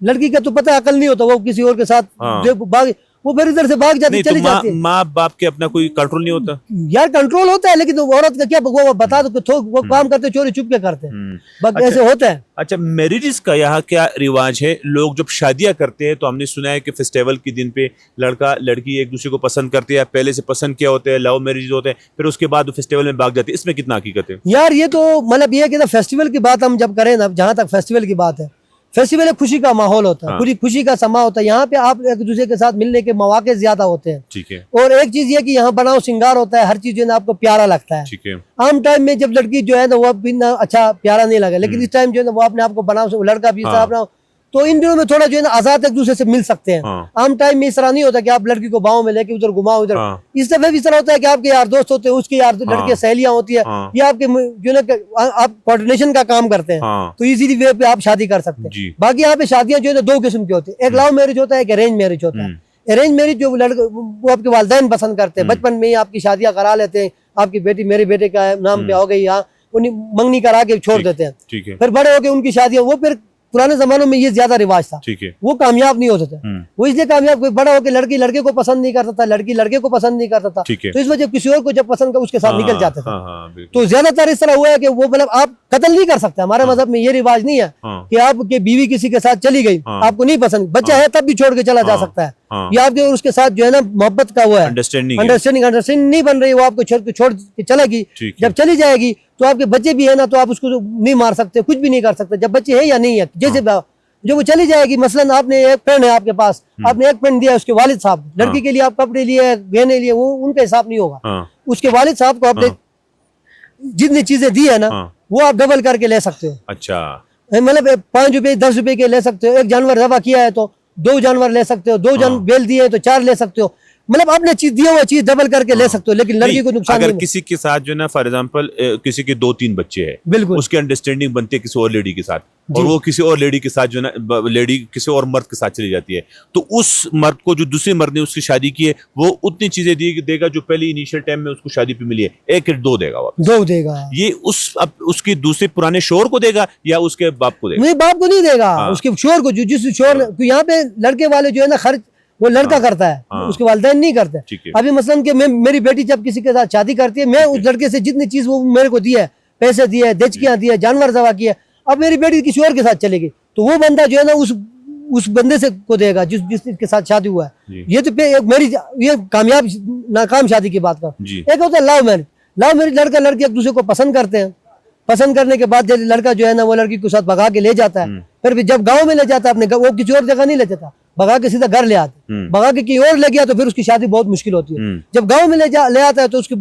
लड़की का तो पता अकल नहीं होता, वो किसी और के साथ वो फिर इधर से भाग जाती, चली जाती है। माँ बाप के अपना कोई कंट्रोल नहीं होता यार, कंट्रोल होता है, लेकिन तो औरत का क्या, वो बता दो वो काम करते चोरी छुप के करते हैं, ऐसे होता है। अच्छा, मैरिजेस का यहाँ क्या रिवाज है? लोग जब शादियां करते हैं तो हमने सुना है कि फेस्टिवल के दिन पे लड़का लड़की एक दूसरे को पसंद करते हैं, पहले से पसंद किया होता है, लव मैरिज होते हैं, फिर उसके बाद फेस्टिवल में भाग जाते हैं। इसमें कितना हकीकत है यार? ये तो मतलब ये कि फेस्टिवल की बात हम जब करें ना, जहाँ तक फेस्टिवल की बात है, फेस्टिवल एक खुशी का माहौल होता है, पूरी खुशी का समा होता है। यहाँ पे आप एक दूसरे के साथ मिलने के मौके ज्यादा होते हैं, ठीक है। और एक चीज ये कि यहाँ बनाओ श्रृंगार होता है, हर चीज जो है ना आपको प्यारा लगता है, ठीक है। आम टाइम में जब लड़की जो है ना वो भी ना अच्छा प्यारा नहीं लगा, लेकिन इस टाइम जो है ना वो अपने आप को बनाओ, लड़का भी बनाओ, तो इन दिनों में थोड़ा जो है ना आजाद एक दूसरे से मिल सकते हैं। आम टाइम में इस तरह नहीं होता कि आप लड़की को बाहों में लेके उधर घुमाओ इधर। इस दफे भी इस तरह होता है कि आपके यार दोस्त होते हैं, उसके यार लड़के सहेलियां होती है, ये आपके जो है आप कोऑर्डिनेशन का काम करते हैं, तो इजीली वे पे आप शादी कर सकते हैं। बाकी यहाँ पे शादियां जो है 2 किस्म की होती है, एक लव मैरिज होता है, एक अरेंज मैरिज होता है। अरेंज मैरिज जो लड़का वो आपके वालिदैन पसंद करते हैं, बचपन में ही आपकी शादियां करा लेते हैं, आपकी बेटी मेरे बेटे का नाम पे हो गई, यहाँ मंगनी करा के छोड़ देते हैं, फिर बड़े होके उनकी शादियां, वो फिर पुराने जमानों में ये ज्यादा रिवाज था, ठीक है। वो कामयाब नहीं हो सकता, वो इसलिए कामयाब, कोई बड़ा होकर लड़की लड़के को पसंद नहीं करता था, लड़की लड़के को पसंद नहीं करता था, तो इस वजह किसी और को जब पसंद कर उसके साथ निकल जाते थे। तो ज्यादातर इस तरह हुआ है कि वो मतलब आप कत्ल नहीं कर सकते, हमारे मजहब में ये रिवाज नहीं है कि आपकी बीवी किसी के साथ चली गई, आपको नहीं पसंद, बच्चा है तब भी छोड़ के चला जा सकता है, ये आपके और उसके साथ जो है ना मोहब्बत का वो है, अंडरस्टैंडिंग नहीं बन रही, वो आपको छोड़ के चलेगी, जब चली जाएगी तो आपके बच्चे भी है ना, तो आप उसको नहीं मार सकते, कुछ भी नहीं कर सकते, जब बच्चे है या नहीं है, जैसे जो वो चली जाएगी। मसलन आपने एक पेन है आपके पास, आपने एक पेन दिया उसके वालिद साहब, लड़की के लिए आप कपड़े लिए, गहने लिए, वो उनका हिसाब नहीं होगा, उसके वालिद साहब को आपने जितनी चीजें दी है ना वो आप डबल करके ले सकते हो। अच्छा, मतलब 5 रुपए 10 रुपए के ले सकते हो, एक जानवर जबा किया है तो 2 जानवर ले सकते हो, 2 जानवर बेल दिए तो 4 ले सकते हो, मतलब आपने चीज दिया हुआ चीज डबल करके ले सकते हो, लेकिन लड़की को नुकसान अगर किसी के साथ जो ना फॉर एग्जांपल किसी के 2-3 बच्चे हैं, बिल्कुल उसकी अंडरस्टैंडिंग बनती है किसी और लेडी के साथ, और वो किसी और लेडी के साथ जो ना लेडी किसी और मर्द के साथ चली जाती है, तो उस मर्द को जो दूसरे मर्द ने उसकी शादी की है वो उतनी चीजें देगा जो पहले इनिशियल टाइम में उसको शादी पे मिली है, 1-2 देगा, 2 देगा। ये उसकी दूसरे पुराने शोहर को देगा या उसके बाप को देगा? नहीं, बाप को नहीं देगा, उसके शोहर को, जिस शोहर, यहाँ पे लड़के वाले जो है ना खर्च वो लड़का करता है, उसके वालिदैन नहीं करते। अभी मसलन कि मेरी बेटी जब किसी के साथ शादी करती है, मैं उस लड़के से जितनी चीज वो मेरे को दी है, पैसे दिए, दचकियां दी है, जानवर जवा किए, अब मेरी बेटी किसी और के साथ चलेगी तो वो बंदा जो है ना उस बंदे से को देगा जिसके साथ शादी हुआ है। ये तो मेरी ये कामयाब नाकाम शादी की बात कर। एक होता है लव मैरिज। लव मैरिज लड़का लड़की एक दूसरे को पसंद करते हैं, पसंद करने के बाद जब लड़का जो है ना वो लड़की के साथ भगा के ले जाता है, फिर भी जब गांव में ले जाता है अपने, वो किसी और जगह नहीं ले जाता, भगा के सीधा घर ले आते, भगा के कहीं और ले गया तो फिर उसकी शादी बहुत मुश्किल होती है। जब गांव में ले आता है तो उसके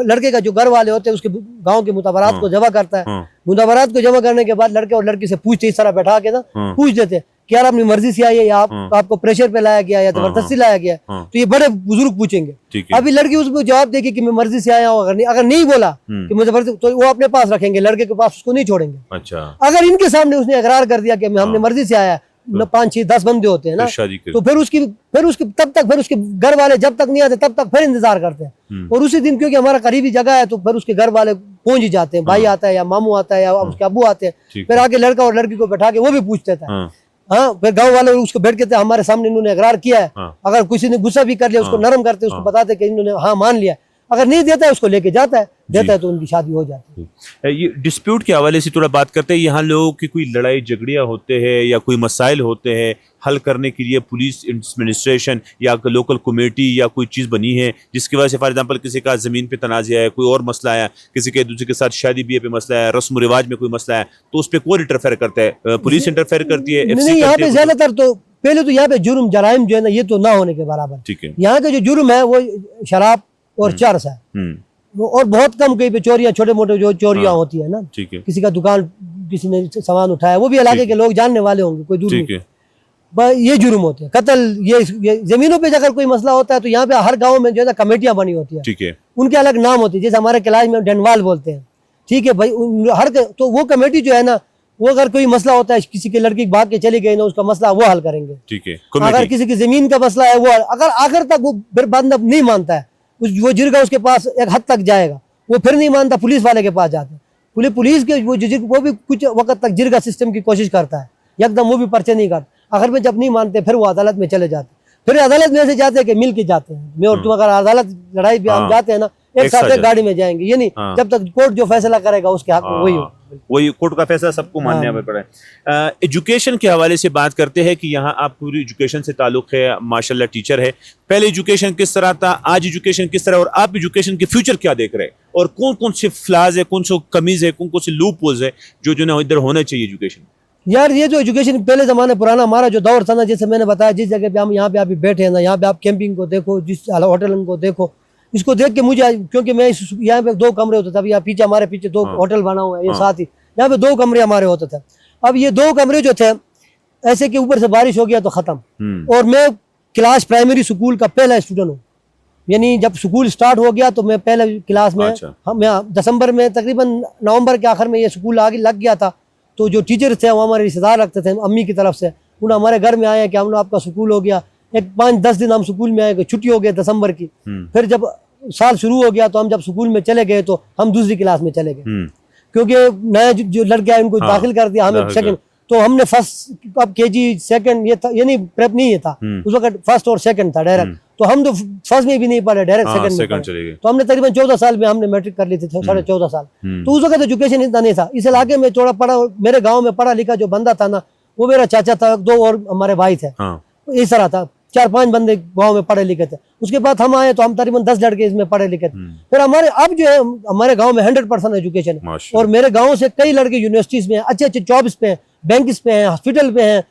लड़के का जो घर वाले होते हैं उसके गांव के मुताबरात को जमा करता है, मुताबरात को जमा करने के बाद लड़के और लड़की से पूछते, इस तरह बैठा के ना पूछ देते कि यार अपनी मर्जी से आई है या आपको प्रेशर पे लाया गया या जबरदस्ती लाया गया, तो ये बड़े बुजुर्ग पूछेंगे। अभी लड़की उसको जवाब देगी कि मैं मर्जी से आया हूँ, अगर नहीं बोला कि मुझे जबरदस्ती, तो वो अपने पास रखेंगे, लड़के के पास उसको नहीं छोड़ेंगे। अच्छा, अगर इनके सामने उसने इकरार कर दिया कि हमने मर्जी से आया, 5, 6, 10 बंदे होते हैं ना, तो फिर उसके तब तक फिर उसके घर वाले जब तक नहीं आते तब तक फिर इंतजार करते हैं। और उसी दिन क्योंकि हमारा करीबी जगह है तो फिर उसके घर वाले पहुंच ही जाते हैं, भाई आता है या मामू आता है या उसके अब्बू आते हैं, फिर आके लड़का और लड़की को बैठा के वो भी पूछते थे। हाँ, फिर गांव वाले उसको बैठ के हमारे सामने इन्होंने इकरार किया है, अगर किसी ने गुस्सा भी कर लिया उसको नरम करते, उसको बताते कि इन्होंने हाँ मान लिया, अगर नहीं देता है उसको लेके जाता है, देता है तो उनकी शादी हो जाती है। ये डिस्प्यूट के हवाले से थोड़ा बात करते हैं। यहाँ लोगों की कोई लड़ाई झगड़ियाँ होते हैं या कोई मसाइल होते हैं, हल करने के लिए पुलिस एडमिनिस्ट्रेशन या लोकल कमेटी या कोई चीज़ बनी है जिसकी वजह से फॉर एग्जांपल किसी का ज़मीन पे तनाज़ा है, कोई और मसला है, किसी के दूसरे के साथ शादी ब्याह पे मसला है, रस्म रिवाज में कोई मसला है, तो उस पर कौन इंटरफेयर करता है? पुलिस इंटरफेयर करती है? नहीं, यहाँ पे ज्यादातर तो पहले तो यहाँ पे जुर्म जराइम जो है ना ये तो ना होने के बराबर। ठीक है। यहाँ के जो जुर्म है वो शराब और चरस है, और बहुत कम कहीं पे चोरियां, छोटे मोटे जो चोरियां होती है ना, ठीक है, किसी का दुकान किसी ने सामान उठाया, वो भी इलाके के लोग जानने वाले होंगे, कोई दूर नहीं, ये जुर्म होते हैं। कत्ल, ये जमीनों पे अगर कोई मसला होता है तो यहाँ पे हर गांव में जो है कमेटियां बनी होती है, ठीक है, उनके अलग नाम होते हैं, जैसे हमारे क्लास में डनवाल बोलते हैं, ठीक है भाई, तो वो कमेटी जो है ना, वो अगर कोई मसला होता है, किसी की लड़की भाग के चली गई ना, उसका मसला वो हल करेंगे, ठीक है। अगर किसी की जमीन का मसला है वो, अगर आखिर तक वो बंदा नहीं मानता है, वो जिरगा उसके पास एक हद तक जाएगा, वो फिर नहीं मानता, पुलिस वाले के पास जाते हैं, पुलिस के वो भी कुछ वक्त तक जिरगा सिस्टम की कोशिश करता है, एकदम वो भी पर्चे नहीं करता, आखिर में जब नहीं मानते फिर वो अदालत में चले जाते, फिर अदालत में ऐसे जाते हैं कि मिल के जाते हैं, मैं और तुम अगर अदालत लड़ाई पे हम जाते हैं ना, एक साथ एक गाड़ी में जाएंगे, ये नहीं जब तक कोर्ट जो फैसला करेगा उसके हक में वही कोर्ट का फैसला सबको मानने में पड़ा है। एजुकेशन के हवाले से बात करते हैं कि यहाँ आप पूरी एजुकेशन से ताल्लुक है, माशाल्लाह टीचर है, पहले एजुकेशन किस तरह था, आज एजुकेशन किस तरह, और आप एजुकेशन के फ्यूचर क्या देख रहे हैं, और कौन कौन से फ्लाज है, कौन सी कमीज है, कौन कौन से लूप होल्स है जो ना इधर होना चाहिए एजुकेशन? यार ये जो एजुकेशन पहले जमाने पुराना हमारा जो दौर था ना, जैसे मैंने बताया, जिस जगह पे हम यहाँ पे अभी बैठे हैं ना, यहाँ पे आप कैंपिंग को देखो, जिस होटल को देखो, इसको देख के मुझे, क्योंकि मैं यहाँ पे 2 कमरे होते थे, अभी यहाँ पीछे हमारे पीछे 2 होटल बना हुआ है, ये साथ ही यहाँ पे 2 कमरे हमारे होते थे। अब ये 2 कमरे जो थे ऐसे कि ऊपर से बारिश हो गया तो खत्म, और मैं क्लास प्राइमरी स्कूल का पहला स्टूडेंट हूँ, यानी जब स्कूल स्टार्ट हो गया तो मैं पहले क्लास में, मैं दिसंबर में तकरीबन नवंबर के आखिर में ये स्कूल आगे लग गया था, तो जो टीचर थे वो हमारे रिश्तेदार रखते थे अम्मी की तरफ से, उन्होंने हमारे घर में आए कि हमने आपका स्कूल हो गया, एक 5-10 दिन हम स्कूल में आए, छुट्टी हो गई दिसंबर की, फिर जब साल शुरू हो गया तो हम जब स्कूल में चले गए तो हम दूसरी क्लास में चले गए, क्योंकि नए जो लड़के आए उनको दाखिल कर दिया हमें सेकंड, तो हमने फर्स्ट, अब केजी सेकंड ये था, ये नहीं प्रेप नहीं ये था उस वक्त, फर्स्ट और सेकंड था डायरेक्ट, तो हम तो फर्स्ट में भी नहीं पढ़े, डायरेक्ट सेकंड में चले गए, तो हमने तकरीबन 14 साल में हमने मैट्रिक कर ली थी, 14.5 साल, तो उस वक्त एजुकेशन इतना नहीं था, इस इलाके में थोड़ा पढ़ा, मेरे गाँव में पढ़ा लिखा जो बंदा था ना, वो मेरा चाचा था, 2 और हमारे भाई थे, इस तरह था, 4-5 बंदे गांव में पढ़े लिखे थे। उसके बाद हम आए तो हम तकरीबन 10 लड़के इसमें पढ़े लिखे थे। फिर हमारे अब जो है हमारे गांव में 100% एजुकेशन है, और मेरे गांव से कई लड़के यूनिवर्सिटीज में अच्छे अच्छे जॉब्स पे हैं, बैंक्स पे हैं, हॉस्पिटल पे हैं,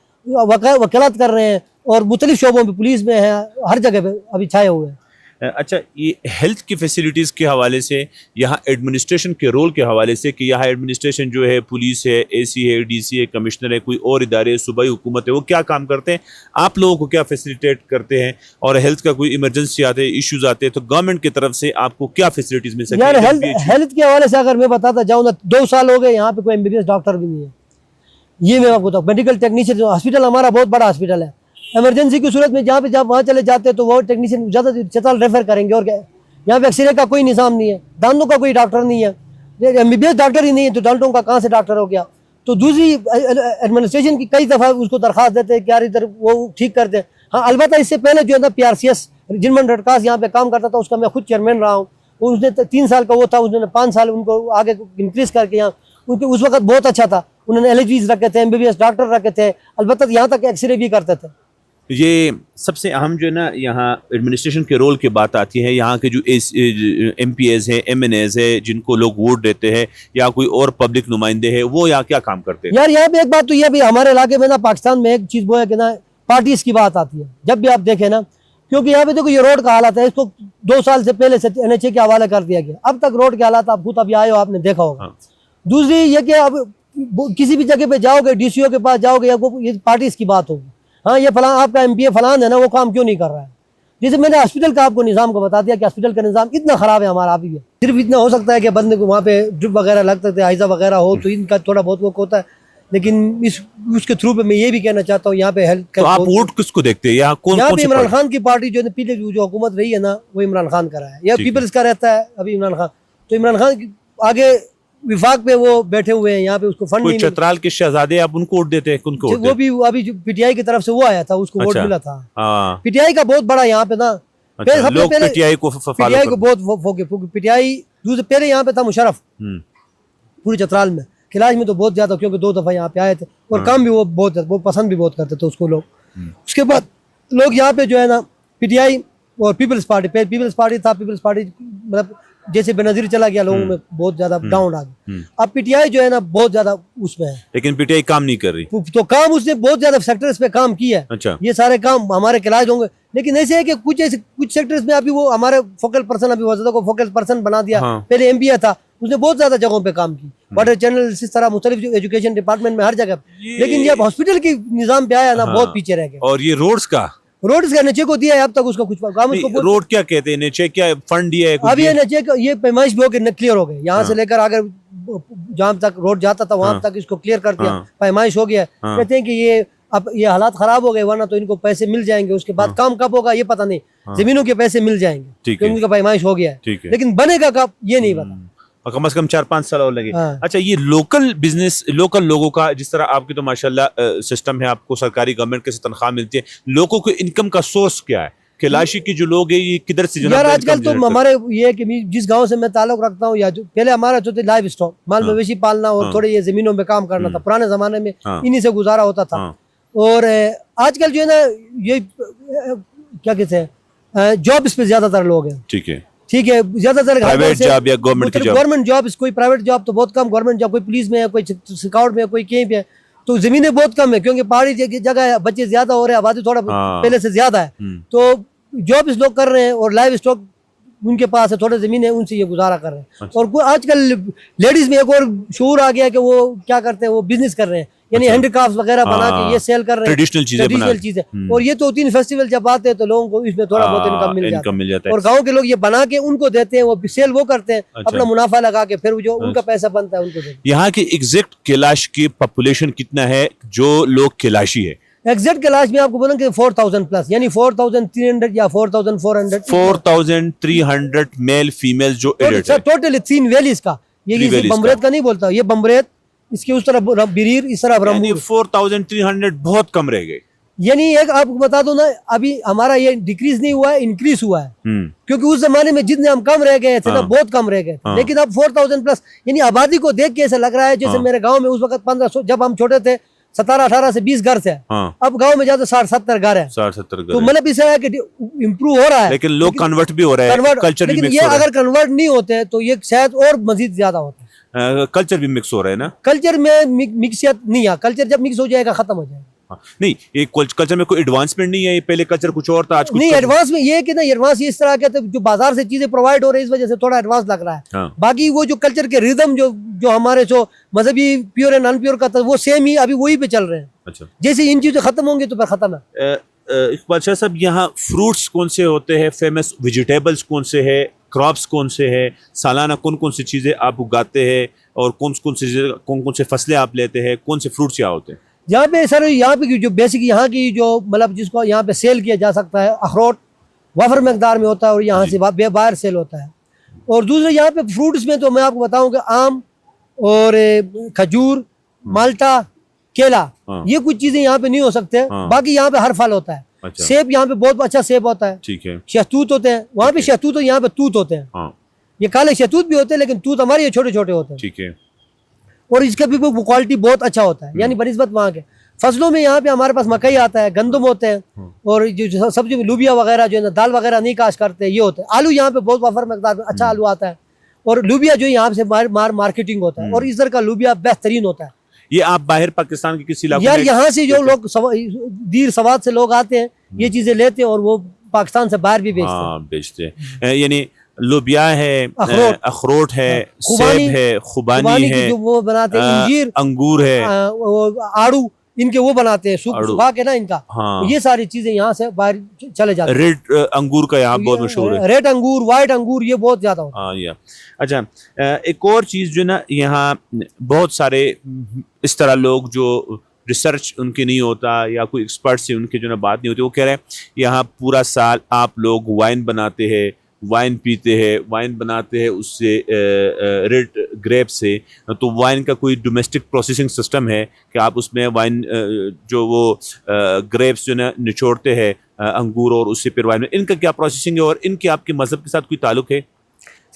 वकालत कर रहे हैं, और मुख्तलिफ शोबों में पुलिस में है, हर जगह पे अभी छाए हुए हैं। अच्छा, ये हेल्थ की फैसिलिटीज़ के हवाले से, यहाँ एडमिनिस्ट्रेशन के रोल के हवाले से, कि यहाँ एडमिनिस्ट्रेशन जो है, पुलिस है, एसी है, डीसी है, कमिश्नर है, कोई और इदारे, सूबाई हुकूमत है, वो क्या काम करते हैं, आप लोगों को क्या फैसिलिटेट करते हैं, और हेल्थ का कोई इमरजेंसी आते हैं, इश्यूज आते हैं, तो गवर्नमेंट की तरफ से आपको क्या फैसिलिटीज़ मिल सकती है? यार हेल्थ के हवाले से अगर मैं बताता जाऊँ ना, 2 साल हो गए यहाँ पे कोई MBBS डॉक्टर भी नहीं है, ये मैं आपको बताऊँ। मेडिकल टेक्नीशियन, हॉस्पिटल हमारा बहुत बड़ा हॉस्पिटल है, इमरजेंसी की सूरत में जहाँ पे जब वहाँ चले जाते हैं तो वो टेक्नीशियन ज़्यादा रेफर करेंगे, और क्या यहाँ पे एक्सरे का कोई निज़ाम नहीं है, दांतों का कोई डॉक्टर नहीं है, MBBS डॉक्टर ही नहीं है तो दांतों का कहाँ से डॉक्टर हो गया। तो दूसरी एडमिनिस्ट्रेशन की कई दफ़ा उसको दरख्वास्त देते हैं कि यार इधर वो ठीक कर दें। हाँ, अलबत्ता इससे पहले जो है ना PRCS जिनमन रेडक्रॉस यहाँ पे काम करता था, उसका मैं खुद चेयरमैन रहा हूँ, उसने 3 साल का वो था, उसने 5 साल उनको आगे इंक्रीज करके यहाँ, उनके उस वक्त बहुत अच्छा था, उन्होंने LHVs रखे थे, MBBS डॉक्टर रखे थे, अलबत्ता यहाँ तक एक्सरे भी करते थे। ये सबसे अहम जो है ना, यहाँ एडमिनिस्ट्रेशन के रोल की बात आती है, यहाँ के जो MPs हैं, MNAs है, जिनको लोग वोट देते हैं, या कोई और पब्लिक नुमाइंदे हैं, वो यहाँ क्या काम करते हैं? यार यहाँ पे एक बात तो ये भी हमारे इलाके में ना, पाकिस्तान में एक चीज़ वो है कि ना, पार्टीज की बात आती है जब भी आप देखें ना, क्योंकि यहाँ पे देखो ये रोड का हालत है, इसको 2 साल से पहले से NHA के हवाले कर दिया गया, अब तक रोड के हालात आप खुद अभी आए हो, आपने देखा होगा। दूसरी ये कि अब किसी भी जगह पे जाओगे, डीसीओ के पास जाओगे, या वो ये पार्टीज की बात होगी, हाँ ये फलां आपका एमपी फलान है ना, वो काम क्यों नहीं कर रहा है। जैसे मैंने हॉस्पिटल का आपको निज़ाम को बता दिया कि हॉस्पिटल का निज़ाम इतना ख़राब है हमारा अभी भी। सिर्फ इतना हो सकता है कि बंदे को वहाँ पे ड्रिप वगैरह लग सकते हैं, हाइजा वगैरह हो तो इनका थोड़ा बहुत वो होता है, लेकिन इस उसके थ्रू पे मैं ये भी कहना चाहता हूँ यहाँ पे हेल्थ तो आप वोट किसको देखते हैं? यहाँ कौन यहाँ कौन पे सी इमरान पार्टी? खान की पार्टी जो है पीछे जो हुकूमत रही है ना, वो इमरान खान का रहा है, या ठीक है। पीपल्स का रहता है अभी इमरान खान। तो इमरान खान की आगे विफाक पे वो बैठे हुए हैं, यहाँ पे उसको फंड कोई नहीं मिल, चतराल के शहजादे आप उनको वोट देते हैं? उनको वोट वो भी अभी जो पीटीआई की तरफ से वो आया था, उसको वोट अच्छा। मिला था। हाँ, पीटीआई का बहुत बड़ा यहाँ पे ना, अच्छा, सबसे लोग पहले पीटीआई को फॉलो पीटीआई को करते बहुत पीटीआई दूसरे पहले यहाँ पे था मुशर्रफ हैं। पूरी चतराल में, कैलाश में तो बहुत ज्यादा, क्योंकि 2 दफा यहाँ पे आए थे और काम भी वो पसंद भी बहुत करते थे उसको लोग। उसके बाद लोग यहाँ पे जो है ना पीटीआई और पीपल्स पार्टी था, पीपल्स पार्टी मतलब जैसे बेनजीर चला गया, लोगों में बहुत ज्यादा डाउन आ गया। अब पीटीआई जो है ना बहुत ज्यादा उसमें है, लेकिन पीटीआई काम नहीं कर रही। तो काम उसने बहुत ज्यादा सेक्टर्स पे काम किया है। अच्छा, ये सारे काम हमारे कैलाश होंगे, लेकिन ऐसे है कि कुछ सेक्टर्स में अभी वो हमारे फोकल पर्सन, अभी वजदा को फोकल पर्सन बना दिया। हाँ। पहले एमपीए था, उसने बहुत ज्यादा जगहों पे काम की, वाटर चैनल इस तरह मुख्तलिफ एजुकेशन डिपार्टमेंट में हर जगह। लेकिन जब हॉस्पिटल की निजाम पे आया ना, हाँ। बहुत पीछे रह गया। और ये रोड्स का रोड का नीचे को दिया है, अब तक उसका कुछ काम उसको रोड क्या कहते हैं? नीचे क्या फंड दिया है? कुछ अभी दिया ये नीचे ये पैमाइश भी होकर क्लियर हो गए, यहाँ से लेकर अगर जहाँ तक रोड जाता था वहां तक इसको क्लियर कर दिया, पैमाइश हो गया। कहते हैं कि ये अब ये हालात खराब हो गए, वरना तो इनको पैसे मिल जाएंगे, उसके बाद काम कब होगा ये पता नहीं, जमीनों के पैसे मिल जाएंगे ठीक है। क्योंकि उनका पैमाइश हो गया ठीक है, है। लेकिन बनेगा कब ये नहीं पता। और कम से कम 4-5 साल और लगे। हाँ। अच्छा, ये लोकल बिजनेस, लोकल लोगों का, जिस तरह आपकी तो माशाल्लाह सिस्टम है, आपको सरकारी गवर्नमेंट के से तनख्वाह मिलती है, लोगों के इनकम का सोर्स क्या है? कैलाशी की जो लोग है ये किधर से यार आजकल तो हमारे ये है कि जिस गांव से मैं ताल्लुक रखता हूँ, या जो पहले हमारा जो थे लाइव स्टॉक, माल मवेशी पालना और थोड़े ये जमीनों में काम करना था, पुराने जमाने में इन्हीं से गुजारा होता था। और आजकल जो है ना ये क्या कहते हैं, जॉब पे ज्यादातर लोग हैं। ठीक है, ठीक है, ज्यादातर प्राइवेट जॉब या गवर्नमेंट की जॉब? गवर्नमेंट जॉब, कोई प्राइवेट जॉब तो बहुत कम, गवर्नमेंट जॉब कोई पुलिस में है, कोई स्काउट में है, कोई कहीं पे है, तो जमीनें बहुत कम है क्योंकि पहाड़ी जगह है, बच्चे ज्यादा हो रहे हैं, आबादी थोड़ा पहले से ज्यादा है, तो जॉब इस लोग कर रहे हैं और लाइव स्टॉक उनके पास है, थोड़े जमीन है, उनसे ये गुजारा कर रहे हैं। और आजकल लेडीज में एक और शूर आ गया कि वो क्या करते हैं, वो बिजनेस कर रहे हैं, यानी हैंडीक्राफ्ट वगैरह बना के ये सेल कर रहे हैं, ट्रेडिशनल चीजें। और ये तो 3 फेस्टिवल जब आते हैं तो लोगों को इसमें थोड़ा बहुत इनकम मिल जाता है। और गांव के लोग ये बना के उनको देते हैं, वो सेल वो करते हैं, अपना मुनाफा लगा के, फिर जो उनका पैसा बनता है उनको देते हैं। यहाँ की एग्जैक्ट कैलाश की पॉपुलेशन कितना है जो लोग कैलाशी है? एग्जैक्ट कैलाश में आपको बोलूं कि 4000 प्लस, यानी 4300 या 4400 4300 मेल फीमेल जो एडेड है टोटल 3 वैलीज का। ये बमरेत का नहीं बोलता, ये बमरेत, इसके उस तरफ बिरीर, इस तरफ यानी रंबूर। 4300 बहुत कम रह गए। यानी एक आपको बता दो ना, अभी हमारा ये डिक्रीज नहीं हुआ है, इंक्रीज हुआ है, क्योंकि उस जमाने में जितने हम कम रह गए थे ना, बहुत कम रह गए थे, लेकिन अब 4000 प्लस, यानी आबादी को देख के ऐसा लग रहा है जैसे मेरे गांव में उस वक्त 1500, जब हम छोटे थे 17-18 से 20 घर से, अब गांव में ज्यादा 60-70 घर है। 60-70 तो मतलब इस है कि इम्प्रूव हो रहा है, लेकिन लोग कन्वर्ट भी हो रहे हैं, कल्चर भी लेकिन मिक्स ये हो रहा अगर कन्वर्ट नहीं होते तो ये शायद और मजीद ज्यादा होता है। कल्चर भी मिक्स हो रहा है ना? कल्चर में मिक्सियत नहीं है, कल्चर जब मिक्स हो जाएगा खत्म हो जाएगा। नहीं, ये कल्चर में कोई एडवांसमेंट नहीं है, ये पहले कल्चर कुछ और था, आज कुछ नहीं। एडवांस में ये है कि ना, एडवांस इस तरह के जो बाजार से चीजें प्रोवाइड हो रही है, इस वजह से थोड़ा एडवांस लग रहा है। बाकी वो जो कल्चर के रिदम जो हमारे जो मजहबी प्योर एंड अनप्योर का था, वो सेम ही अभी वही पे चल रहे हैं। अच्छा, जैसे इन चीजें खत्म होंगी तो फिर खत्म है। इकबाल शाह साहब, यहाँ फ्रूट्स कौन से होते हैं फेमस, वेजिटेबल्स कौन से है, क्रॉप्स कौन से है, सालाना कौन कौन सी चीजें आप उगाते हैं, और कौन कौन से फसलें आप लेते हैं, कौन से फ्रूट्स यहाँ होते हैं? यहाँ पे सर, यहाँ पे जो बेसिक यहाँ की जो मतलब जिसको यहाँ पे सेल किया जा सकता है, अखरोट वाफर मकदार में होता है और यहाँ से बाहर सेल होता है। और दूसरे यहाँ पे फ्रूट्स में तो मैं आपको बताऊं कि आम और खजूर, माल्टा, केला, ये कुछ चीजें यहाँ पे नहीं हो सकते। बाकी यहाँ पे हर फल होता है। अच्छा। सेब यहाँ पे बहुत अच्छा सेब होता है। ठीक है। शहतूत होते हैं, वहाँ पे शहतूत और यहाँ पे तूत होते हैं। ये काले शहतूत भी होते हैं, लेकिन तूत हमारे ये छोटे छोटे होते हैं। ठीक है। और इसका भी क्वालिटी बहुत अच्छा होता है, यानी बनिस्बत वहाँ के फसलों में। यहाँ पे हमारे पास मकई आता है, गंदम होते हैं, और जो सब्जी लुबिया वगैरह जो है ना, दाल वगैरह नहीं काश करते, ये होते हैं। आलू यहाँ पे बहुत वाफर मकदार में अच्छा आलू आता है, और लुबिया जो यहाँ से मार्केटिंग होता है, और इधर का लुबिया बेहतरीन होता है। ये आप बाहर पाकिस्तान के किसी इलाके यार यहाँ से जो लोग दीर सवाद से लोग आते हैं, ये चीजें लेते हैं और वो पाकिस्तान से बाहर भी बेचते हैं। बेचते हैं। यानी लोबिया है, अखरोट है, सेब है, खुबानी है, जो वो बनाते हैं, इंजीर, अंगूर है, आड़ू, इनके वो बनाते हैं सुखा के ना इनका। हाँ। ये सारी चीजें यहाँ से बाहर चले जाते हैं। रेड अंगूर का यहाँ बहुत मशहूर है, रेड अंगूर, व्हाइट अंगूर, ये बहुत ज्यादा होता है। हाँ ये। अच्छा, एक और चीज जो ना, यहाँ बहुत सारे इस तरह लोग जो रिसर्च उनकी नहीं होता या कोई एक्सपर्ट से उनकी जो ना बात नहीं होती, वो कह रहे हैं यहाँ पूरा साल आप लोग वाइन बनाते हैं, वाइन पीते हैं, वाइन बनाते हैं उससे रेड ग्रेप से, तो वाइन का कोई डोमेस्टिक प्रोसेसिंग सिस्टम है कि आप उसमें वाइन जो वो ग्रेप्स जो ना निचोड़ते हैं अंगूर और उससे फिर वाइन, इनका क्या प्रोसेसिंग है और इनके आपके मज़हब के साथ कोई ताल्लुक है?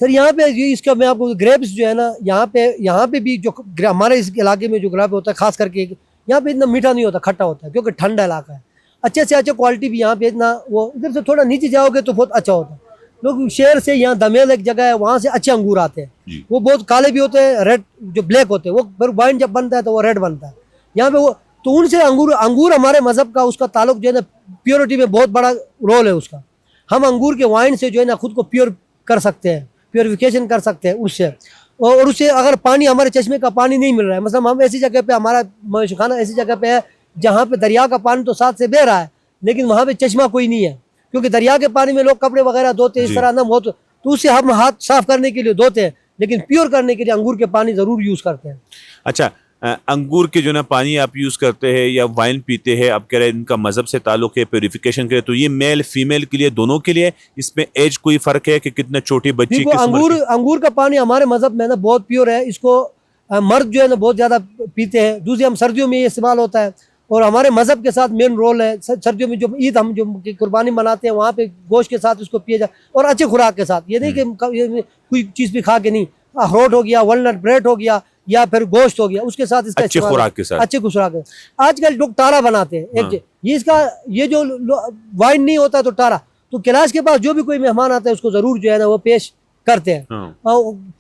सर यहाँ पे ये इसका मैं आपको ग्रेप्स जो है ना, यहाँ पे भी जो हमारे इस इलाके में जो ग्रेप होता है, खास करके यहाँ पे इतना मीठा नहीं होता, खट्टा होता है, क्योंकि ठंडा इलाका है। अच्छे से अच्छा क्वालिटी भी यहाँ पे इतना, वो इधर से थोड़ा नीचे जाओगे तो बहुत अच्छा होता है। लोग शहर से, यहाँ दमेल एक जगह है, वहाँ से अच्छे अंगूर आते हैं, वो बहुत काले भी होते हैं, रेड जो ब्लैक होते हैं, वो फिर वाइन जब बनता है तो वो रेड बनता है यहाँ पे। वो तो उनसे अंगूर हमारे मजहब का उसका ताल्लुक जो है ना, प्योरिटी में बहुत बड़ा रोल है उसका। हम अंगूर के वाइन से जो है ना खुद को प्योर कर सकते हैं, प्योरिफिकेशन कर सकते हैं उससे। और उससे अगर पानी, हमारे चश्मे का पानी नहीं मिल रहा है, मतलब हम ऐसी जगह पे, हमारा मशखाना ऐसी जगह पे है जहाँ पे दरिया का पानी तो साथ से बह रहा है, लेकिन वहाँ पे चश्मा कोई नहीं है, क्योंकि दरिया के पानी में लोग कपड़े वगैरह धोते हैं, इस तरह ना बहुत, तो उससे हम हाथ साफ करने के लिए धोते हैं, लेकिन प्योर करने के लिए अंगूर के पानी जरूर यूज करते हैं। अच्छा, अंगूर के जो ना पानी आप यूज़ करते हैं या वाइन पीते हैं, आप कह रहे हैं इनका मज़हब से ताल्लुक़ है, प्योरिफिकेशन के, तो ये मेल फीमेल के लिए, दोनों के लिए इसमें एज कोई फ़र्क है कि कितना छोटी बच्ची किस उम्र की? अंगूर का पानी हमारे मज़हब में ना बहुत प्योर है, इसको मर्द जो है ना बहुत ज़्यादा पीते हैं। दूसरी, हम सर्दियों में ये इस्तेमाल होता है और हमारे मज़हब के साथ मेन रोल है। सर्दियों में जो ईद, हम जो कुर्बानी मनाते हैं, वहाँ पे गोश्त के साथ इसको पिया जाए और अच्छे खुराक के साथ। ये नहीं कि कोई चीज़ भी खा के नहीं, अखरोट हो गया, वालनट ब्रेड हो गया, या फिर गोश्त हो गया, उसके साथ इसका अच्छे खुराक के साथ, अच्छे खुराक। आजकल लोग टारा बनाते हैं, एक ये इसका, ये जो वाइन नहीं होता तो टारा, तो कैलाश के पास जो भी कोई मेहमान आता है उसको जरूर जो है ना वो पेश करते हैं,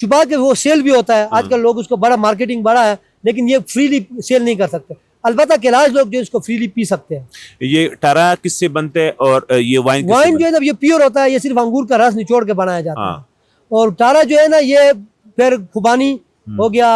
छुपा के वो सेल भी होता है। आजकल लोग उसको बड़ा मार्केटिंग बड़ा है, लेकिन ये फ्रीली सेल नहीं कर सकते। अलबत्ता कैलाश लोग जो इसको फ्रीली पी सकते हैं। ये टारा किससे बनते हैं और ये वाइन जो है ना, ये प्योर होता है, ये सिर्फ अंगूर का रस निचोड़ के बनाया जाता है। और टारा जो है ना, ये फिर खुबानी हो गया,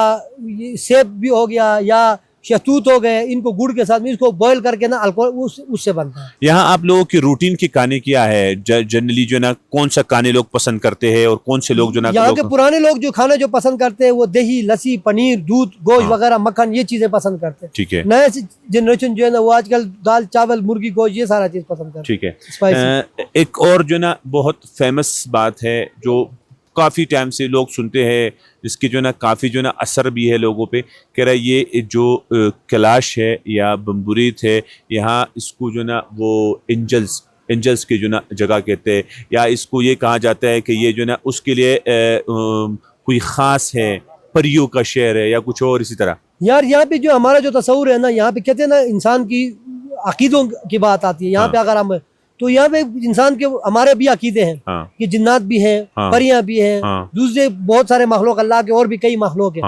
सेब भी हो गया, या शहतूत हो गए, इनको गुड़ के साथ में इसको बॉईल करके ना अल्कोहल उससे बनता है। यहाँ आप लोगों की रूटीन की खाने क्या है जनरली, जो ना कौन सा खाने लोग पसंद करते हैं और कौन से लोग जो ना, यहाँ के पुराने लोग जो खाने जो पसंद करते हैं वो दही, लस्सी, पनीर, दूध, गोश्त वगैरह, मक्खन, ये चीजें पसंद करते हैं। ठीक है। नए जनरेशन जो है ना, वो आजकल दाल चावल मुर्गी गोश्त ये सारा चीज पसंद करते हैं। ठीक है। एक और जो ना बहुत फेमस बात है जो काफ़ी टाइम से लोग सुनते हैं, जिसकी जो ना काफ़ी जो ना असर भी है लोगों पे, कह रहा है ये जो कैलाश है या बम्बुरीत है, यहाँ इसको जो ना वो एंजल्स की जो ना जगह कहते हैं, या इसको ये कहा जाता है कि ये जो ना उसके लिए कोई ख़ास है, परियों का शहर है या कुछ और इसी तरह। यार यहाँ पे जो हमारा जो तस्वुर है ना, यहाँ पे कहते हैं ना, इंसान की अकीदों की बात आती है यहाँ पे। अगर हम, तो यहाँ पे इंसान के हमारे भी अकीदे हैं कि जिन्नात भी हैं, परियां भी हैं, दूसरे बहुत सारे मखलूक, अल्लाह के और भी कई मखलूक हैं।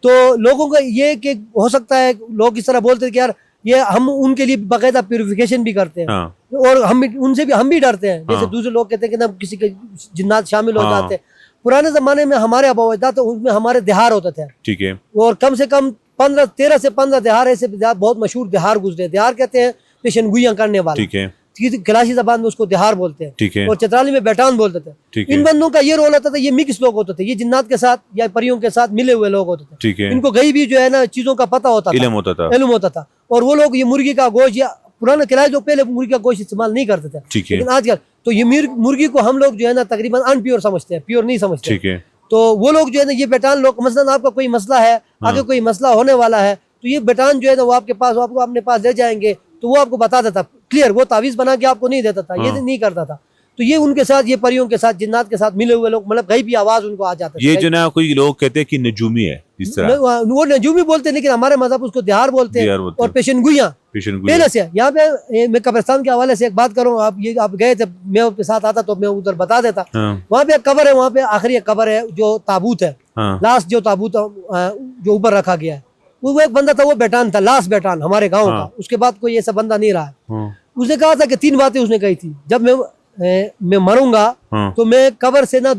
तो लोगों का ये कि हो सकता है लोग इस तरह बोलते हैं कि यार ये हम उनके लिए बाकायदा प्यूरिफिकेशन भी करते हैं, और हम उनसे भी हम भी डरते हैं। जैसे दूसरे लोग कहते हैं कि ना किसी के जिन्नात शामिल हो जाते हैं। पुराने जमाने में हमारे अबा तो उसमें हमारे दिहार होते थे, ठीक है, और कम से कम 13 से 15 दिहार ऐसे बहुत मशहूर दिहार गुजरे। दिहार कहते हैं पेशनगुइयां करने वाले, ठीक है, कैलाशी जबान में उसको दिहार बोलते हैं, ठीक है, और चतराली में बैटान बोलते थे। इन बंदों का ये रोल होता था, ये मिक्स लोग होते थे, ये जिन्नात के साथ या परियों के साथ मिले हुए लोग होते थे, ठीक है। इनको कहीं भी जो है ना चीजों का पता होता था, इल्म होता था। और वो लोग ये मुर्गी का गोश्त, या पुराने कैलाश लोग पहले मुर्गी का गोश्त इस्तेमाल नहीं करते थे, लेकिन आजकल तो ये मुर्गी को हम लोग जो है ना तकरीबन अनप्योर समझते हैं, प्योर नहीं समझते, ठीक है। तो वो लोग जो है ना, ये बैटान लोग, मसलन आपका कोई मसला है, आगे कोई मसला होने वाला है, तो ये बैटान जो है ना वो आपके पास, आपको अपने पास ले जाएंगे, तो वो आपको बता देता क्लियर, वो तावीज बना के आपको नहीं देता था, ये नहीं करता था। तो ये उनके साथ, ये परियों के साथ, जिन्नात के साथ मिले हुए लोग, मतलब कहीं भी आवाज उनको आ जाता है। ये जो ना कोई लोग कहते हैं कि नजूमी है, इस तरह वो नजूमी बोलते हैं, लेकिन हमारे मजहब उसको दिहार बोलते हैं, और पेशनगुइयां पहले से। यहाँ पे मैं कब्रिस्तान के हवाले से एक बात करूँ, आप गए थे, मैं आपके साथ आता तो मैं उधर बता देता। वहाँ पे एक कब्र है, वहाँ पे आखिरी एक कब्र है जो ताबूत है, लास्ट जो ताबूत जो ऊपर रखा गया है, वो एक बंदा था, वो बैटान था, लास्ट बैटान हमारे गाँव का। उसके बाद कोई ऐसा बंदा नहीं रहा। उसने कहा था कि 3 बातें उसने कही थी, जब मैं मरूंगा तो मैं कब्र से ना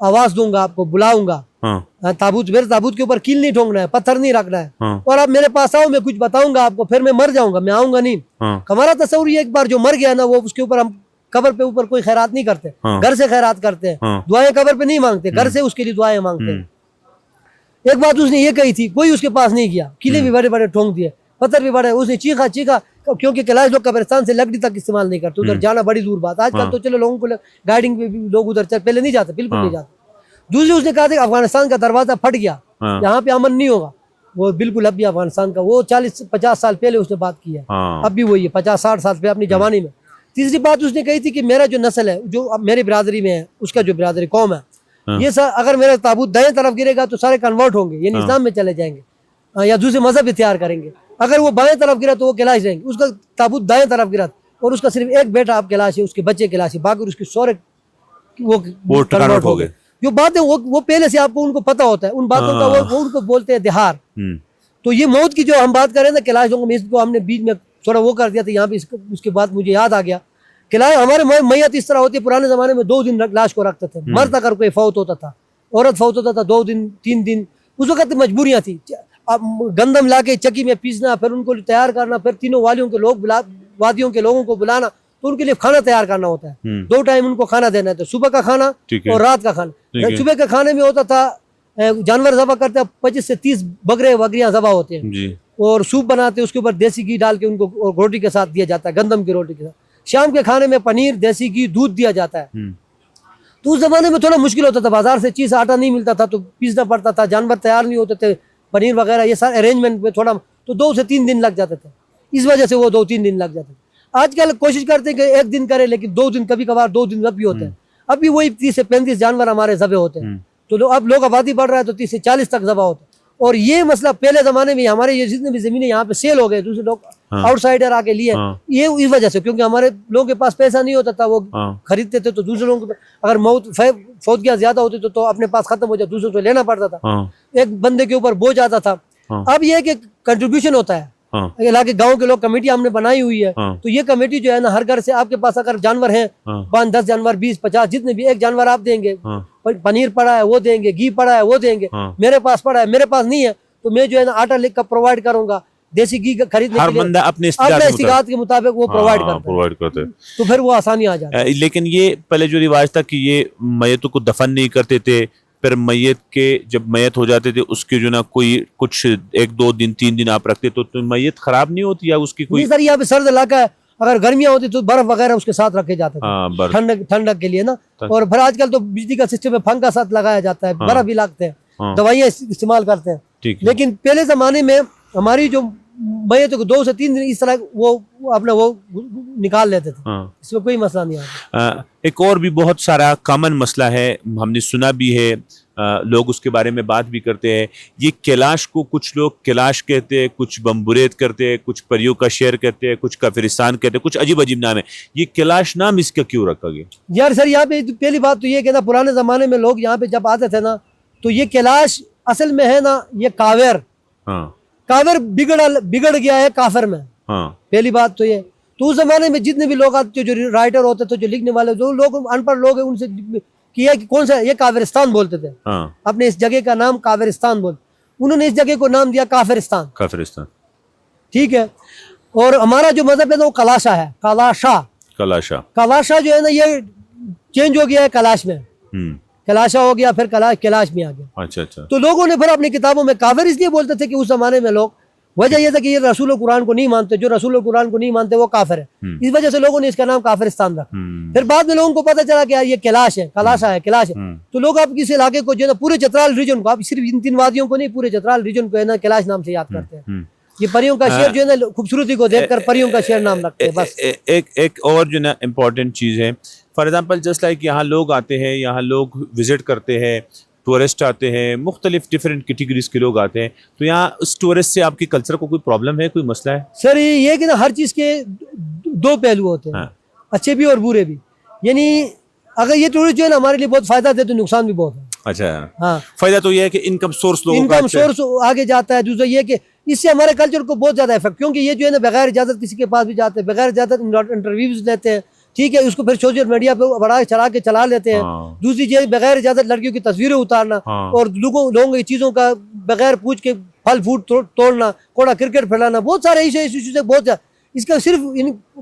आवाज दूंगा, आपको बुलाऊंगा। हाँ ताबूत, मेरे ताबूत के ऊपर कील नहीं ठोंकना है, पत्थर नहीं रखना है। हाँ और आप मेरे पास आओ, मैं कुछ बताऊंगा आपको, फिर मैं मर जाऊंगा, मैं आऊंगा नहीं। हाँ हमारा तस्वीर ये, एक बार जो मर गया ना, वो उसके ऊपर हम कब्र पे ऊपर कोई खैरात नहीं करते, हाँ। घर से खैरात करते हैं। हाँ। दुआएं कब्र पे नहीं मांगते, घर से उसके लिए दुआएं मांगते हैं। एक बात उसने ये कही थी, कोई उसके पास नहीं गया, किले भी बड़े बड़े ठोंक दिए, पत्थर भी बड़े, उसने चीखा चीखा, क्योंकि कैलाश लोग कब्रिस्तान से लकड़ी तक इस्तेमाल नहीं करते, उधर जाना बड़ी दूर बात। आजकल तो चलो लोगों को गाइडिंग पे भी लोग उधर चल, पहले नहीं जाते, बिल्कुल नहीं जाते। दूसरी उसने कहा था अफगानिस्तान का दरवाजा फट गया, यहाँ पे अमन नहीं होगा। वो बिल्कुल अब भी अफगानिस्तान का, वो 40-50 साल पहले उसने बात की है, अब भी वही है 50-60 साल पहले अपनी जवानी में। तीसरी बात उसने कही थी कि मेरा जो नस्ल है, जो अब मेरी बिरादरी में है, उसका जो बिरादरी कौम है, ये सर अगर मेरा ताबूत दाएं तरफ गिरेगा तो सारे कन्वर्ट होंगे, यानी इस्लाम में चले जाएंगे या दूसरे मजहब इख्तियार करेंगे। अगर वो बाएं तरफ गिरा तो वो कैलाश रहेंगे। उसका ताबूत दाएं तरफ गिरा और उसका सिर्फ एक बेटा अब कैलाश है, उसके बच्चे कैलाश है, बाकी उसके सौरे वो कन्वर्ट हो गए। जो बातें वो पहले से आपको उनको पता होता है, उन बातों का वो उनको बोलते हैं दिहार। तो ये मौत की जो हम बात कर रहे हैं ना कैलाश लोगों में, इसको हमने बीच में थोड़ा वो कर दिया था यहाँ पे, उसके बाद मुझे याद आ गया। कैलाश हमारे मैयत इस तरह होती है, पुराने जमाने में 2 दिन लाश को रखते थे, मर्द अगर कोई फौत होता था, औरत फौत होता था 2 दिन 3 दिन। उस वक्त मजबूरियां थी, अब गंदम लाके चक्की में पीसना, फिर उनको तैयार करना, फिर तीनों वादियों के लोग वादियों के लोगों को बुलाना, तो उनके लिए खाना तैयार करना होता है। 2 टाइम उनको खाना देना है, तो सुबह का खाना और रात का खाना। सुबह के खाने में होता था जानवर ज़बा करते हैं, 25 से 30 बकरे बकरियां ज़बा होते हैं, और सूप बनाते हैं, उसके ऊपर देसी घी डाल के उनको रोटी के साथ दिया जाता है, गंदम की रोटी के साथ। शाम के खाने में पनीर, देसी घी, दूध दिया जाता है। तो उस जमाने में थोड़ा मुश्किल होता था, बाजार से चीज आटा नहीं मिलता था तो पीसना पड़ता था, जानवर तैयार नहीं होते थे, पनीर वगैरह ये सारे अरेंजमेंट में थोड़ा तो 2 से 3 दिन लग जाते थे। इस वजह से वो 2-3 दिन लग जाते थे। आजकल कोशिश करते हैं कि 1 दिन करे, लेकिन 2 दिन, कभी कभार 2 दिन भी होते हैं। अभी वही 30 से 35 जानवर हमारे ज़बे होते हैं। तो अब लोग आबादी बढ़ रहा है तो 30 से 40 तक ज़बा होते हैं। और ये मसला पहले जमाने में हमारे ये जितने भी जमीनें यहाँ पे सेल हो गए, दूसरे लोग आउटसाइडर आके लिए, ये इस वजह से, क्योंकि हमारे लोगों के पास पैसा नहीं होता था, वो खरीदते थे, तो दूसरे लोगों के अगर फौतगियाँ ज्यादा होती तो अपने पास खत्म हो जाए, दूसरों से लेना पड़ता था, एक बंदे के ऊपर बोझ आता था। अब ये कि कंट्रीब्यूशन होता है, इलाके गांव के लोग कमेटी हमने बनाई हुई है, तो ये कमेटी जो है ना, हर घर से आपके पास अगर जानवर हैं 5-10 जानवर, 20-50 जितने भी, एक जानवर आप देंगे, पनीर पड़ा है वो देंगे, घी पड़ा है वो देंगे, मेरे पास पड़ा है, मेरे पास नहीं है तो मैं जो है ना आटा लिख कर प्रोवाइड करूंगा, देसी घी खरीदने के लिए बंदा अपने इस्तिगात के मुताबिक वो प्रोवाइड करते हैं, तो फिर वो आसानी आ जाती है। लेकिन ये पहले जो रिवाज था कि ये मैयतों को दफन नहीं करते थे, फिर मैयत के जब मैयत हो जाते थे उसके जो ना कोई कुछ 1-2 दिन 3 दिन आप रखते तो मैयत खराब नहीं होती या उसकी कोई? सर यहाँ पे सर्द इलाका है, अगर गर्मियां होती तो बर्फ वगैरह उसके साथ रखे जाते थे ठंडक के लिए ना। और फिर आजकल तो बिजली का सिस्टम है, पंखा साथ लगाया जाता है, बर्फ भी लगते हैं, दवाइयाँ इस्तेमाल करते हैं। लेकिन पहले जमाने में हमारी जो मैयतों को 2 से 3 दिन इस तरह वो अपना वो निकाल लेते थे, इसमें कोई मसला नहीं आता। एक और भी बहुत सारा कॉमन मसला है, हमने सुना भी है, लोग उसके बारे में बात भी करते हैं। ये कैलाश को कुछ लोग कैलाश कहते हैं, कुछ बम्बुरेत कहते हैं, कुछ परियों का शहर कहते हैं, कुछ काफिरिस्तान कहते हैं, कुछ अजीब अजीब नाम है। ये कैलाश नाम इसका क्यों रखा गया? यार सर यहाँ पे पहली बात तो ये कि ना, पुराने जमाने में लोग यहाँ पे जब आते थे ना, तो ये कैलाश असल में है ना, ये कावेर कावेर बिगड़ गया है काफिर में। पहली बात तो ये, तो उस जमाने में जितने भी लोग आते, जो राइटर होते थे, जो लिखने वाले, जो लोग अनपढ़ लोग हैं, उनसे किया कि कौन सा ये कावेरिस्तान बोलते थे, अपने इस जगह का नाम कावेरिस्तान उन्होंने इस जगह को नाम दिया काफिरिस्तान। ठीक है। और हमारा जो मजहब है ना वो कलाशा है, कलाशा जो है ना ये चेंज हो गया है कलाश में, कलाशा हो गया, फिर कैलाश में आ गया। अच्छा। तो लोगों ने फिर अपनी किताबों में काफिर इसलिए बोलते थे कि उस जमाने में लोग, वजह यह था कि ये रसूल कुरान को नहीं मानते, जो रसूल कुरान को नहीं मानते वो काफिर है, इस वजह से लोगों ने इसका नाम काफिरिस्तान रखा। फिर बाद में लोगों को पता चला कि यार ये कैलाश है, कलाशा है, कैलाश है। तो लोग अब इस इलाके को जो है ना, पूरे चतराल रीजन को, आप सिर्फ इन 3 वादियों को नहीं, पूरे चतराल रीजन को है ना कैलाश नाम से याद करते हैं। ये परियों का शहर जो है ना, खूबसूरती को देखकर परियों का शहर नाम रखते हैं बस। एक और जो ना इम्पोर्टेंट चीज़ है, फॉर एग्जाम्पल जस्ट लाइक यहाँ लोग आते हैं, यहाँ लोग विजिट करते हैं, टूरिस्ट आते हैं, मुख्तलिफ डिफरेंट कैटेगरीज के लोग आते हैं, तो यहाँ उस टूरिस्ट से आपकी कल्चर को कोई प्रॉब्लम है, कोई मसला है? सर ये कि ना हर चीज़ के 2 पहलू होते हैं, अच्छे भी और बुरे भी। यानी अगर ये टूरिस्ट जो है ना हमारे लिए बहुत फायदा दे तो नुकसान भी बहुत है। अच्छा। हाँ, फायदा तो ये है कि इनकम सोर्स आगे जाता है। दूसरा ये कि इससे हमारे कल्चर को बहुत ज्यादा इफेक्ट, क्योंकि ये जो है ना बगैर इजाजत किसी के पास भी जाते हैं, बगैर इजाजत इंटरव्यूज लेते हैं, ठीक है, उसको फिर सोशल मीडिया पे बढ़ा चढ़ा के चला लेते हैं। हाँ। दूसरी चीज बगैर इजाजत लड़कियों की तस्वीरें उतारना, हाँ। और लोगों की चीजों का बगैर पूछ के फल फूट तोड़ना, कोड़ा क्रिकेट फैलाना, बहुत सारे इशू से बहुत ज्यादा। इसका सिर्फ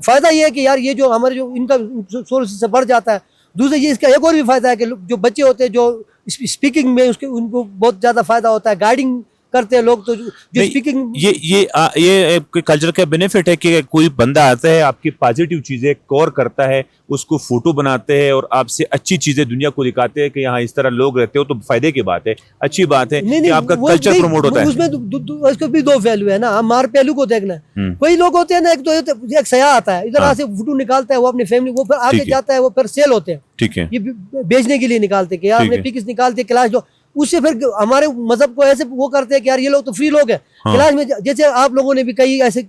फायदा ये है कि यार ये जो हमारे जो इनका सोर्स से बढ़ जाता है। दूसरा ये इसका एक और भी फायदा है कि जो बच्चे होते हैं जो स्पीकिंग में उसके उनको बहुत ज्यादा फायदा होता है। गाइडिंग करते हैं लोग तो जो नहीं, स्पीकिंग ये कल्चर का बेनिफिट है कि कोई बंदा आता है, आपकी पॉजिटिव चीजें कवर करता है, उसको फोटो बनाते हैं और आपसे अच्छी चीजें दुनिया को दिखाते हैं कि यहाँ इस तरह लोग रहते हो, तो फायदे की बात है, अच्छी बात है कि आपका कल्चर प्रमोट होता है। उसमें उसको भी दो पहलू है ना, हमारे पहलू को देखना है। कोई लोग होते हैं ना, एक तो एक सयाह आता है इधर से फोटो निकालता है, वो अपनी फैमिली, वो फिर आगे जाता है, वो फिर सेल होते हैं। ठीक है, ये बेचने के लिए निकालते कि यार पिक्स निकालते क्लास लो, उससे फिर हमारे मजहब को ऐसे वो करते हैं कि यार ये लोग तो फ्री लोग हैं। क्लास में जैसे आप लोगों ने भी कई ऐसे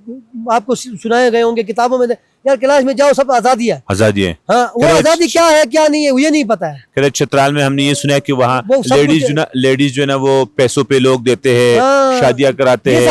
आपको सुनाए गए होंगे किताबों में, यार क्लास में जाओ, सब आजादी है, आजादी है। हाँ, वो आजादी क्या है क्या नहीं है ये नहीं पता है। कह चित्राल में हमने ये सुना है कि वहाँ लेडीज जो ना वो पैसों पे लोग देते हैं, शादियां कराते हैं,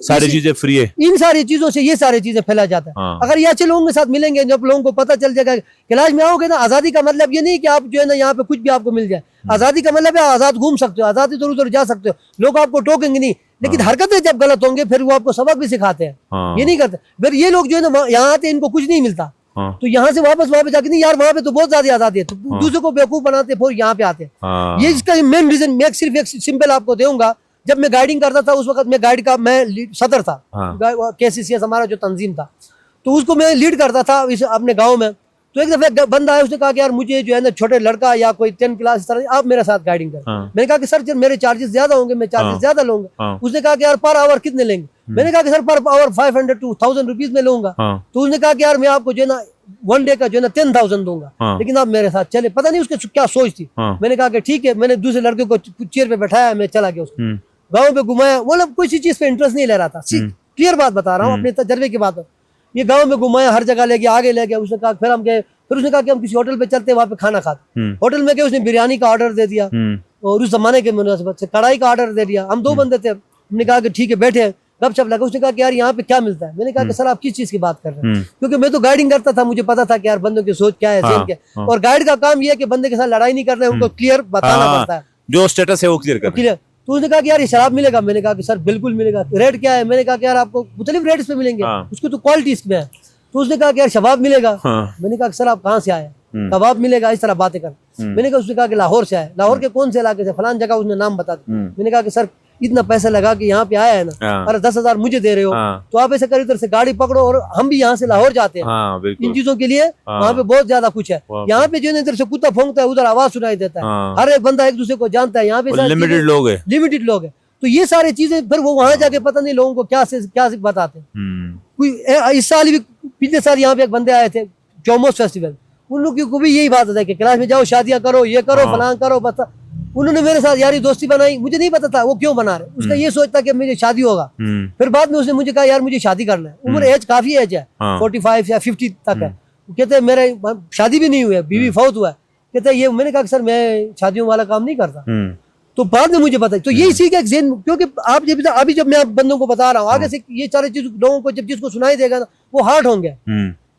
सारी चीजें फ्री है। इन सारी चीजों से ये सारी चीजें फैला जाता है। अगर ये अच्छे लोगों के साथ मिलेंगे, जब लोगों को पता चल जाएगा, क्लास में आओगे ना, आजादी का मतलब ये नहीं कि आप जो है ना यहाँ पे कुछ भी आपको मिल जाए। आजादी का मतलब है आजाद घूम सकते हो, आजादी इधर उधर जा सकते हो, लोग आपको टोकेंगे नहीं, लेकिन हरकतें जब गलत होंगे फिर वो आपको सबक भी सिखाते हैं। ये नहीं करते। फिर ये लोग जो है ना यहाँ आते इनको कुछ नहीं मिलता, तो यहाँ से वापस वहां पे जाके नहीं यार वहां पे तो बहुत ज्यादा आजादी है, तो दूसरों को बेवकूफ बनाते फिर यहाँ पे आते हैं। ये इसका मेन रीजन मैं सिर्फ एक सिंपल आपको दूंगा। जब मैं गाइडिंग करता था उस वक्त मैं गाइड का मैं सदर था, KCCS हमारा जो तंजीम था, तो उसको मैं लीड करता था अपने गाँव में। तो एक दफा बंदा आया, उसने कहा कि यार मुझे जो है ना छोटे लड़का या कोई 10 क्लास इस तरह आप मेरे साथ गाइडिंग कर। मैंने कहा कि सर मेरे चार्जेस ज्यादा होंगे, मैं चार्जेस ज्यादा लूंगा। उसने कहा कि यार पर आवर कितने लेंगे? मैंने कहा कि sir per hour 500 to 1000 rupees में लूंगा। तो उसने कहा कि यार मैं आपको जो है ना 1 डे का जो है ना 10,000 दूंगा, लेकिन आप मेरे साथ चले। पता नहीं उसके क्या सोच थी। मैंने कहा कि ठीक है, मैंने दूसरे लड़के को चेयर पे बैठाया, मैं चला गया, उसको गाँव पे घुमाया। मतलब कोई चीज पे इंटरेस्ट नहीं ले रहा था, क्लियर बात बता रहा हूँ अपने तजर्बे की बात। ये गांव में घुमाया, हर जगह ले गया, आगे ले गया। उसने कहा फिर हम गए, फिर उसने कहा कि हम किसी होटल पे चलते हैं, वहां पे खाना खाते। होटल में गए, उसने बिरयानी का ऑर्डर दे दिया और उस जमाने के मुनासिबत से कढ़ाई का ऑर्डर दे दिया। हम 2 बंदे थे, हमने कहा कि ठीक है बैठे, गपशप लगा। उसने कहा कि यार यहाँ पे क्या मिलता है? मैंने कहा कि सर आप किस चीज की बात कर रहे हैं? क्योंकि मैं तो गाइडिंग करता था, मुझे पता था कि यार बंदों की सोच क्या है, सेम क्या। और गाइड का काम ये है कि बंदे के साथ लड़ाई नहीं करना है, उनको क्लियर बताना पड़ता है, जो स्टेटस है वो क्लियर। तो उसने कहा कि यार ये शराब मिलेगा? मैंने कहा कि सर बिल्कुल मिलेगा। रेट क्या है? मैंने कहा कि यार आपको मुख्तलिफ रेट्स पे मिलेंगे, उसको तो क्वालिटी इसमें है। तो उसने कहा कि यार शबाब मिलेगा? मैंने कहा कि सर आप कहाँ से आए? कबाब मिलेगा? इस तरह बातें कर। मैंने कहा, उसने कहा कि लाहौर से आए। लाहौर के कौन से इलाके से? फलान जगह। उसने नाम बता दिया। मैंने कहा कि सर इतना पैसा लगा के यहाँ पे आया है ना, अरे 10,000 मुझे दे रहे हो, तो आप ऐसे कर इधर से गाड़ी पकड़ो और हम भी यहाँ से लाहौर जाते हैं इन चीजों के लिए। वहाँ पे बहुत ज्यादा कुछ है। यहाँ पे जो है इधर से कुत्ता भौंकता है, उधर आवाज सुनाई देता है, हर एक बंदा एक दूसरे को जानता है। यहाँ पे लिमिटेड लोग है, तो ये सारी चीजें फिर वो वहां जाके पता नहीं लोगों को क्या बताते हैं। कोई इस साल भी, पिछले साल यहाँ पे एक बंदे आए थे चौमोस फेस्टिवल, उन लोगों को भी यही बात है कि क्लास में जाओ, शादियां करो, ये करो, फलां करो, बस। उन्होंने मेरे साथ यारी दोस्ती बनाई, मुझे नहीं पता था वो क्यों बना रहे। उसका ये सोचता कि मुझे शादी होगा। फिर बाद में उसने मुझे कहा यार मुझे शादी करना है। उम्र एज काफी एज है, 45 या 50 तक है। कहते मेरे शादी भी नहीं हुई है, बीवी फौत हुआ है। कहते ये, मैंने कहा सर मैं शादियों वाला काम नहीं करता। तो बाद में मुझे पता, तो यही सीख है जेन, क्योंकि आप जब अभी जब मैं आप बंदों को बता रहा हूँ, आगे से ये सारी चीज लोगों को जब जिसको सुनाई देगा ना, वो हार्ड होंगे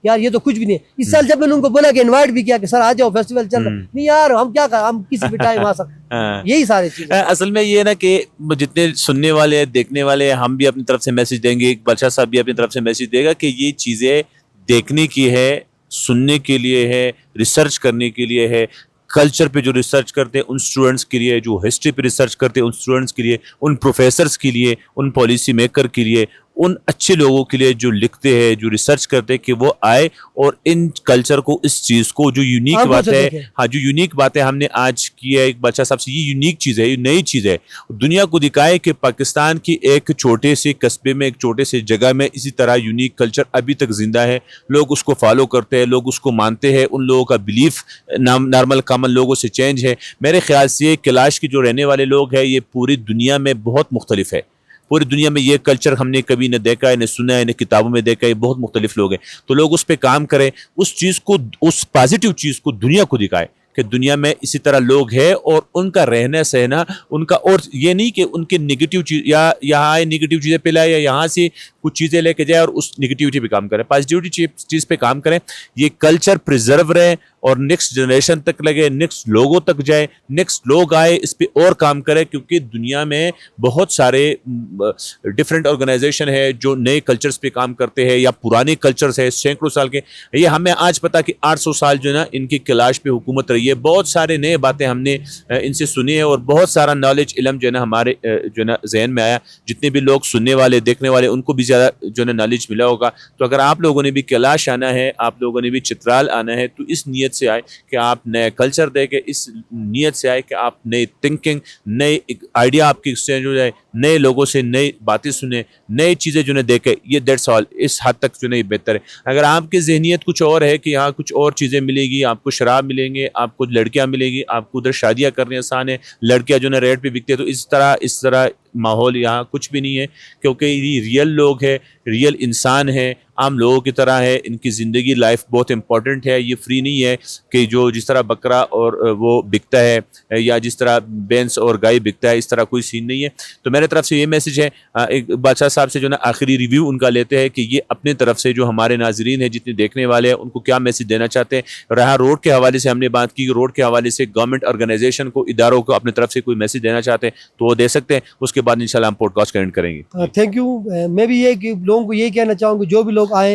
यार ये तो कुछ भी नहीं। इस साल जब मैंने उनको बोला कि इनवाइट भी किया कि सर आ जाओ फेस्टिवल चल रहा, नहीं यार हम क्या कर, हम किसी भी टाइम आ सकते। यही सारी चीज असल में ये ना कि जितने सुनने वाले देखने वाले, हम भी अपनी तरफ से मैसेज देंगे, बादशाह साहब भी अपनी तरफ से मैसेज देगा कि ये चीजें देखने की है, सुनने के लिए है, रिसर्च करने के लिए है। कल्चर पे जो रिसर्च करते हैं उन स्टूडेंट्स के लिए, जो हिस्ट्री पे रिसर्च करते हैं उन स्टूडेंट्स के लिए, उन प्रोफेसर्स के लिए, उन पॉलिसी मेकर के लिए, उन अच्छे लोगों के लिए जो लिखते हैं, जो रिसर्च करते हैं, कि वो आए और इन कल्चर को, इस चीज़ को, जो यूनिक बात है, हाँ जो यूनिक बात है हमने आज की है एक बादशाह साहब से, ये यूनिक चीज़ है, ये नई चीज़ है, दुनिया को दिखाए कि पाकिस्तान की एक छोटे से कस्बे में, एक छोटे से जगह में इसी तरह यूनिक कल्चर अभी तक जिंदा है। लोग उसको फॉलो करते हैं, लोग उसको मानते हैं, उन लोगों का बिलीफ नॉर्मल कॉमन लोगों से चेंज है। मेरे ख्याल से कैलाश के जो रहने वाले लोग हैं ये पूरी दुनिया में बहुत मुख्तलिफ है। पूरी दुनिया में ये कल्चर हमने कभी न देखा है, न सुना है, न किताबों में देखा है। बहुत मुख्तलिफ लोग हैं, तो लोग उस पर काम करें, उस चीज़ को, उस पॉजिटिव चीज़ को दुनिया को दिखाए कि दुनिया में इसी तरह लोग हैं और उनका रहना सहना उनका, और ये नहीं कि उनके नेगेटिव चीज़ या यहाँ नेगेटिव चीज़ें फैलाए या यहाँ से कुछ चीज़ें लेके जाए और उस निगेटिविटी पे काम करें, पॉजिटिविटी चीज़ पे काम करें, ये कल्चर प्रिजर्व रहे और नेक्स्ट जनरेशन तक लगे, नेक्स्ट लोगों तक जाए, नेक्स्ट लोग आए, इस पे और काम करें, क्योंकि दुनिया में बहुत सारे डिफरेंट ऑर्गेनाइजेशन है जो नए कल्चर्स पे काम करते हैं या पुराने कल्चर्स है सैकड़ों साल के। ये हमें आज पता कि 800 साल जो है ना इनकी कैलाश पे हुकूमत रही है, बहुत सारे नए बातें हमने इनसे सुनी है और बहुत सारा नॉलेज इल्म जो है ना हमारे जो है ना जहन में आया। जितने भी लोग सुनने वाले देखने वाले उनको भी ज़्यादा जो है ना नॉलेज मिला होगा। तो अगर आप लोगों ने भी कैलाश आना है, आप लोगों ने भी चित्राल आना है, तो इस नीयत से आए कि आप नए कल्चर देखें, इस नीयत से आए कि आप नई थिंकिंग, नए आइडिया आपकी एक्सचेंज हो जाए, नए लोगों से नई बातें सुने, नई चीज़ें जो है देखें, ये दैट्स ऑल। इस हद तक जो है बेहतर है। अगर आपकी जहनीत कुछ और है कि यहाँ कुछ और चीज़ें मिलेगी, आपको शराब मिलेंगे, आपको लड़कियाँ मिलेंगी, आपको उधर शादियाँ करनी आसान है, लड़कियाँ जो है रेट पे बिकती है, तो इस तरह माहौल यहाँ कुछ भी नहीं है, क्योंकि ये रियल लोग हैं, रियल इंसान हैं, आम लोगों की तरह है। इनकी ज़िंदगी लाइफ बहुत इंपॉर्टेंट है। ये फ्री नहीं है कि जो जिस तरह बकरा और वो बिकता है या जिस तरह भैंस और गाय बिकता है, इस तरह कोई सीन नहीं है। तो मेरे तरफ से ये मैसेज है, एक बादशाह साहब से जो ना आखिरी रिव्यू उनका लेते हैं कि ये अपने तरफ से जो हमारे नाजरीन हैं, जितने देखने वाले हैं, उनको क्या मैसेज देना चाहते हैं। रहा रोड के हवाले से हमने बात की, रोड के हवाले से गवर्नमेंट ऑर्गेनाइजेशन को, इदारों को अपने तरफ से कोई मैसेज देना चाहते हैं तो वो दे सकते हैं। उसके बाद इंशाल्लाह हम पॉडकास्ट का एंड करेंगे। Thank you. मैं भी ये कि लोगों को यही कहना चाहूँगा, जो भी लोग आए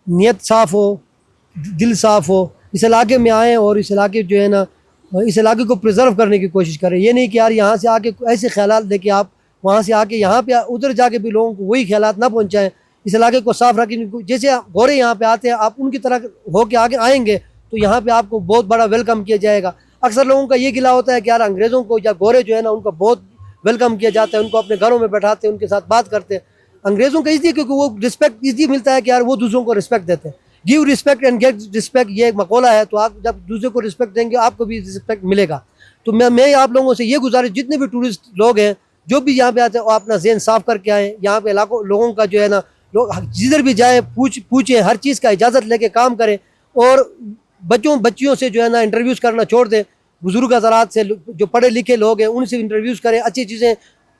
नियत साफ़ हो, दिल साफ़ हो, इस इलाके में आएँ और इस इलाके जो है ना, इस इलाके को प्रिजर्व करने की कोशिश करें। ये नहीं कि यार यहाँ से आके ऐसे ख्यालात लेके आप वहाँ से आके यहाँ पे उधर जाके भी लोगों को वही ख्यालात ना पहुँचाएँ। इस इलाके को साफ़ रखें। जैसे गोरे यहाँ पे आते हैं, आप उनकी तरह होके आगे आएंगे तो यहाँ पे आपको बहुत बड़ा वेलकम किया जाएगा। अक्सर लोगों का ये गिला होता है कि यार अंग्रेज़ों को या गोरे जो है ना उनका बहुत वेलकम किया जाता है, उनको अपने घरों में बैठाते हैं, उनके साथ बात करते हैं। अंग्रेज़ों का इसलिए क्योंकि वो रिस्पेक्ट इसलिए मिलता है कि यार वो दूसरों को रिस्पेक्ट देते हैं। Give respect and get respect, ये एक मकौला है। तो आप जब दूसरे को रिस्पेक्ट देंगे आपको भी रिस्पेक्ट मिलेगा। तो मैं आप लोगों से ये गुजारिश, जितने भी टूरिस्ट लोग हैं जो भी यहाँ पे आते हैं, वो अपना ज़हन साफ़ करके आएँ। यहाँ पे इलाकों लोगों का जो है ना, लोग जिधर भी जाए पूछें, हर चीज़ का इजाज़त लेके काम करें और बच्चियों से जो है ना इंटरव्यूज़ करना छोड़ दें। बुजुर्ग हज़रात से, जो पढ़े लिखे लोग हैं, उनसे इंटरव्यूज़ करें, अच्छी चीज़ें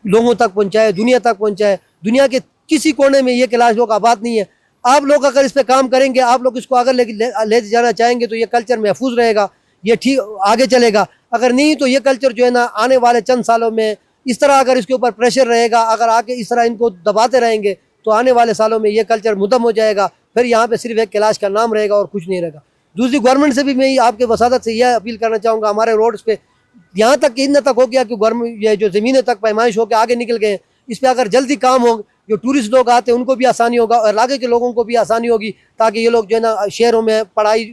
लोगों तक पहुँचाए, दुनिया तक पहुँचाए। दुनिया के किसी कोने में ये कैलाश लोग आबाद नहीं है। आप लोग अगर इस पे काम करेंगे, आप लोग इसको अगर ले जाना चाहेंगे तो ये कल्चर महफूज रहेगा, ये ठीक आगे चलेगा। अगर नहीं तो ये कल्चर जो है ना आने वाले चंद सालों में इस तरह अगर इसके ऊपर प्रेशर रहेगा, अगर आके इस तरह इनको दबाते रहेंगे तो आने वाले सालों में ये कल्चर मुद्दम हो जाएगा। फिर यहाँ पे सिर्फ एक कैलाश का नाम रहेगा और कुछ नहीं रहेगा। दूसरी, गवर्नमेंट से भी मैं आपके वसादत से यह अपील करना चाहूँगा, हमारे रोड्स पे यहाँ तक इन तक हो गया कि गवर्नमेंट ये जो ज़मीनें तक पैमाइश होकर आगे निकल गए, इस पर अगर जल्दी काम हो, जो टूरिस्ट लोग आते हैं उनको भी आसानी होगा और इलाके के लोगों को भी आसानी होगी, ताकि ये लोग जो है ना शहरों में पढ़ाई,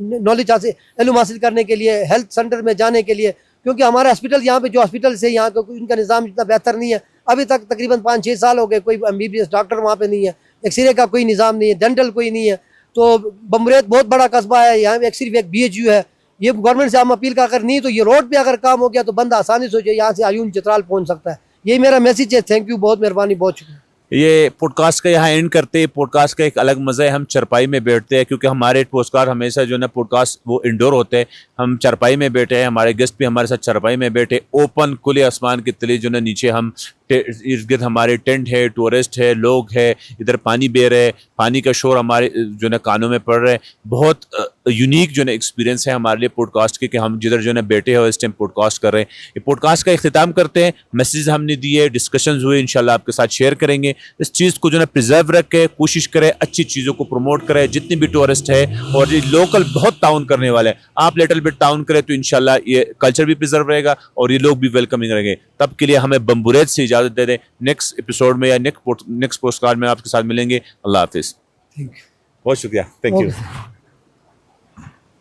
नॉलेज हासिल, इल्म हासिल करने के लिए, हेल्थ सेंटर में जाने के लिए, क्योंकि हमारे हॉस्पिटल यहाँ पे जो हॉस्पिटल से यहाँ का इनका निज़ाम इतना बेहतर नहीं है। अभी तक तकरीबन 5-6 साल हो गए, कोई MBBS डॉक्टर वहाँ पे नहीं है, एक्सरे का कोई निज़ाम नहीं है, डेंटल कोई नहीं है। तो बम्बरेत बहुत बड़ा कस्बा है, यहाँ पे सिर्फ एक BHU है। ये गवर्नमेंट से हम अपील का अगर नहीं तो ये रोड पे अगर काम हो गया तो बंदा आसानी से यहाँ से आयून चित्राल पहुँच सकता है। यही मेरा मैसेज है। थैंक यू, बहुत मेहरबानी, बहुत शुक्रिया। ये पॉडकास्ट का यहाँ एंड करते हैं। पॉडकास्ट का एक अलग मज़ा है, हम चरपाई में बैठते हैं, क्योंकि हमारे पॉडकास्ट हमेशा जो है ना पॉडकास्ट वो इंडोर होते हैं। हम चरपाई में बैठे हैं, हमारे गेस्ट भी हमारे साथ चरपाई में बैठे, ओपन खुले आसमान के तले जो है नीचे हम इर्द गिर्द हमारे टेंट है, टूरिस्ट है, लोग है, इधर पानी बह रहे, पानी का शोर हमारे जो है कानों में पड़ रहा है। बहुत यूनिक जो है एक्सपीरियंस है हमारे लिए पॉडकास्ट के, कि हम जिधर जो है बैठे हैं इस टाइम पॉडकास्ट कर रहे हैं। ये पॉडकास्ट का इख्तिताम करते हैं। मैसेज हमने दिए, डिस्कशंस हुए, इंशाल्लाह आपके साथ शेयर करेंगे। इस चीज़ को जो है प्रिजर्व रखें, कोशिश करें, अच्छी चीज़ों को प्रमोट करें। जितने भी टूरिस्ट है और ये लोकल बहुत ताउन करने वाले हैं, आप लिटिल बिट ताउन करें तो इंशाल्लाह ये कल्चर भी प्रिजर्व रहेगा और ये लोग भी वेलकमिंग रहेंगे। तब के लिए हमें बम्बुरैत से इजाज़त दे दें। नेक्स्ट एपिसोड में या नेक्स्ट पोस्टकार्ड में आपके साथ मिलेंगे। अल्लाह हाफिज़। बहुत शुक्रिया, थैंक यू।